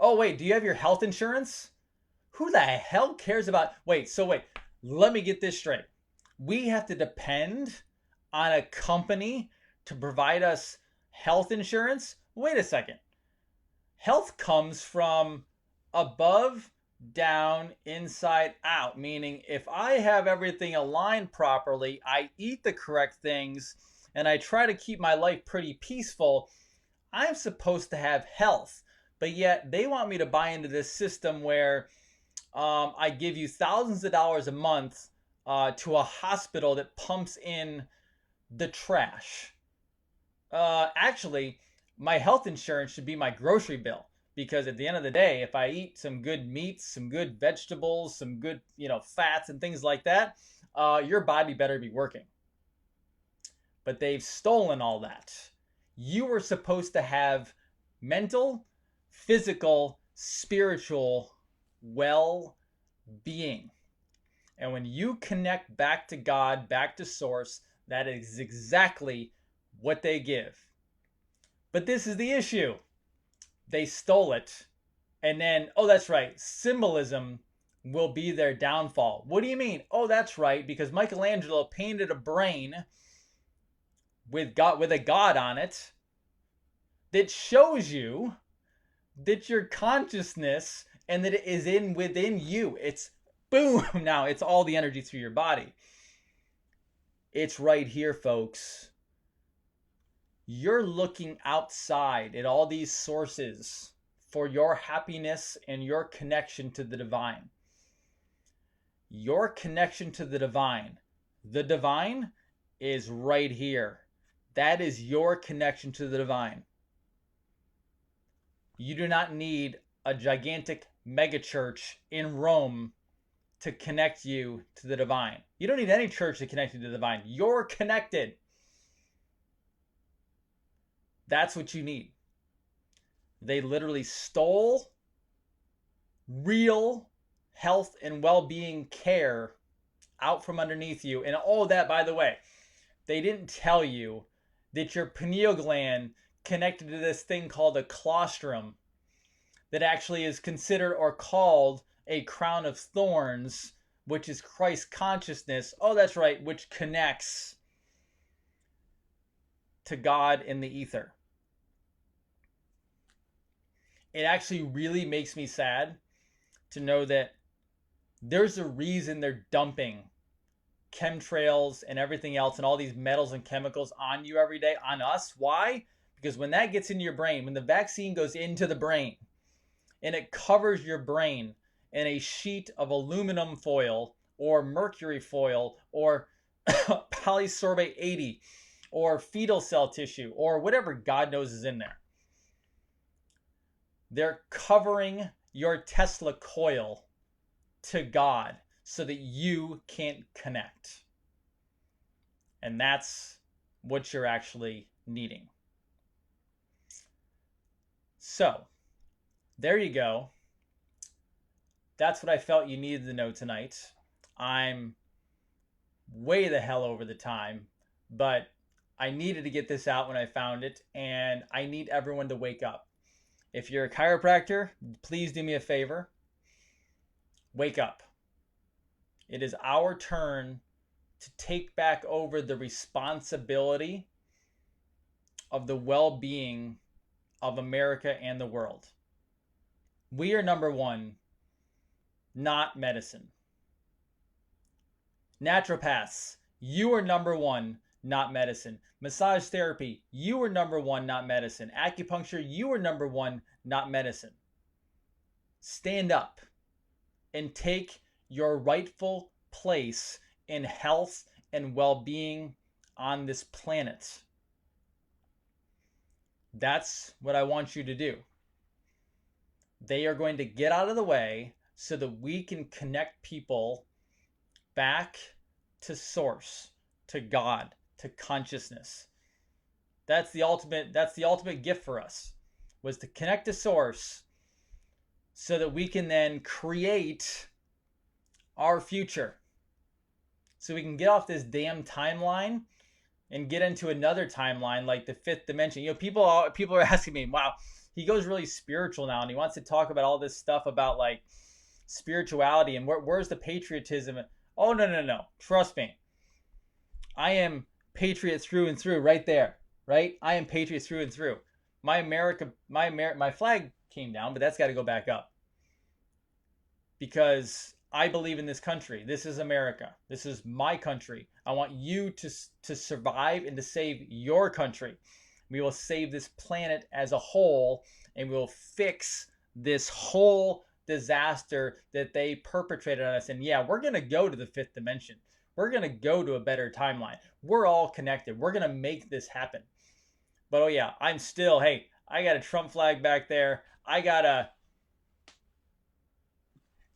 Oh, wait, do you have your health insurance? Who the hell cares about... Wait, let me get this straight. We have to depend on a company to provide us health insurance? Wait a second. Health comes from above, down, inside, out. Meaning, if I have everything aligned properly, I eat the correct things, and I try to keep my life pretty peaceful, I'm supposed to have health. But yet, they want me to buy into this system where I give you thousands of dollars a month to a hospital that pumps in the trash. Actually, my health insurance should be my grocery bill. Because at the end of the day, if I eat some good meats, some good vegetables, some good, fats and things like that, your body better be working. But they've stolen all that. You were supposed to have mental, physical, spiritual well-being. And when you connect back to God, back to Source, that is exactly what they give. But this is the issue. They stole it And then, oh, that's right, symbolism will be their downfall. What do you mean? Oh, that's right, because Michelangelo painted a brain with a god on it that shows you that your consciousness and that it is within you. It's boom, now it's all the energy through your body. It's right here, folks. You're looking outside at all these sources for your happiness and your connection to the divine. Your connection to the divine is right here. That is your connection to the divine. You do not need a gigantic megachurch in Rome to connect you to the divine. You don't need any church to connect you to the divine. You're connected. That's what you need. They literally stole real health and well-being care out from underneath you. And all that, by the way, they didn't tell you that your pineal gland connected to this thing called a colostrum that actually is considered or called a crown of thorns, which is Christ consciousness. Oh, that's right, which connects to God in the ether. It actually really makes me sad to know that there's a reason they're dumping chemtrails and everything else and all these metals and chemicals on you every day, on us. Why? Because when that gets into your brain, when the vaccine goes into the brain and it covers your brain in a sheet of aluminum foil or mercury foil or polysorbate 80 or fetal cell tissue or whatever God knows is in there, they're covering your Tesla coil to God so that you can't connect. And that's what you're actually needing. So, there you go. That's what I felt you needed to know tonight. I'm way the hell over the time, but I needed to get this out when I found it, and I need everyone to wake up. If you're a chiropractor, please do me a favor. Wake up. It is our turn to take back over the responsibility of the well-being of America and the world. We are number one, not medicine. Naturopaths, you are number one, not medicine. Massage therapy, you are number one, not medicine. Acupuncture, you are number one, not medicine. Stand up and take your rightful place in health and well-being on this planet. That's what I want you to do. They are going to get out of the way so that we can connect people back to source, to God, to consciousness. That's the ultimate gift for us, was to connect to source so that we can then create our future. So we can get off this damn timeline and get into another timeline like the fifth dimension. You know, people are asking me, wow, he goes really spiritual now and he wants to talk about all this stuff about like spirituality and where's the patriotism? Oh, no. Trust me. I am patriot through and through right there, right? I am patriot through and through. My flag came down, but that's got to go back up. Because I believe in this country. This is America. This is my country. I want you to survive and to save your country. We will save this planet as a whole, and we will fix this whole disaster that they perpetrated on us. And yeah, we're going to go to the fifth dimension. We're going to go to a better timeline. We're all connected. We're going to make this happen. But oh yeah, I'm still, hey, I got a Trump flag back there. I got a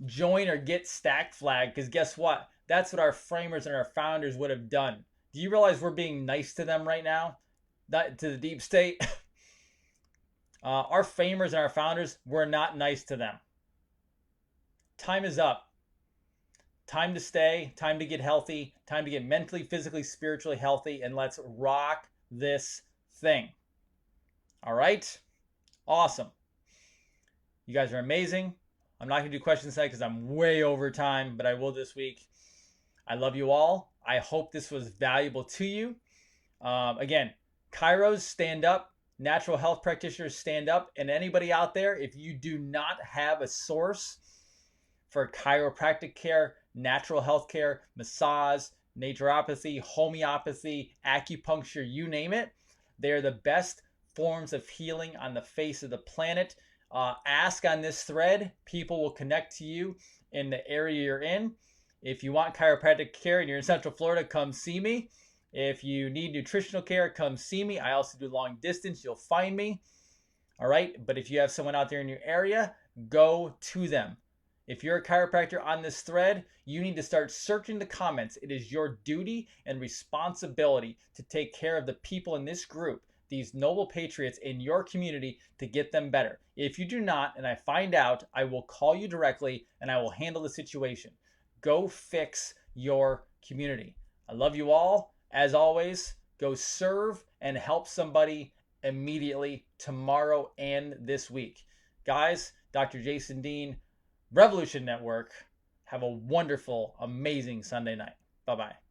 join or get stacked flag, because guess what? That's what our framers and our founders would have done. Do you realize we're being nice to them right now? To the deep state? Our framers and our founders were not nice to them. Time is up. Time to stay, time to get healthy, time to get mentally, physically, spiritually healthy, and let's rock this thing. All right? Awesome. You guys are amazing. I'm not going to do questions tonight because I'm way over time, but I will this week. I love you all. I hope this was valuable to you. Again, chiros, stand up. Natural health practitioners, stand up. And anybody out there, if you do not have a source for chiropractic care, natural health care, massage, naturopathy, homeopathy, acupuncture, you name it, they're the best forms of healing on the face of the planet. Ask on this thread. People will connect to you in the area you're in. If you want chiropractic care and you're in Central Florida, come see me. If you need nutritional care, come see me. I also do long distance. You'll find me. All right. But if you have someone out there in your area, go to them. If you're a chiropractor on this thread, you need to start searching the comments. It is your duty and responsibility to take care of the people in this group, these noble patriots in your community, to get them better. If you do not, and I find out, I will call you directly and I will handle the situation. Go fix your community. I love you all. As always, go serve and help somebody immediately tomorrow and this week. Guys, Dr. Jason Dean, Revolution Network. Have a wonderful, amazing Sunday night. Bye-bye.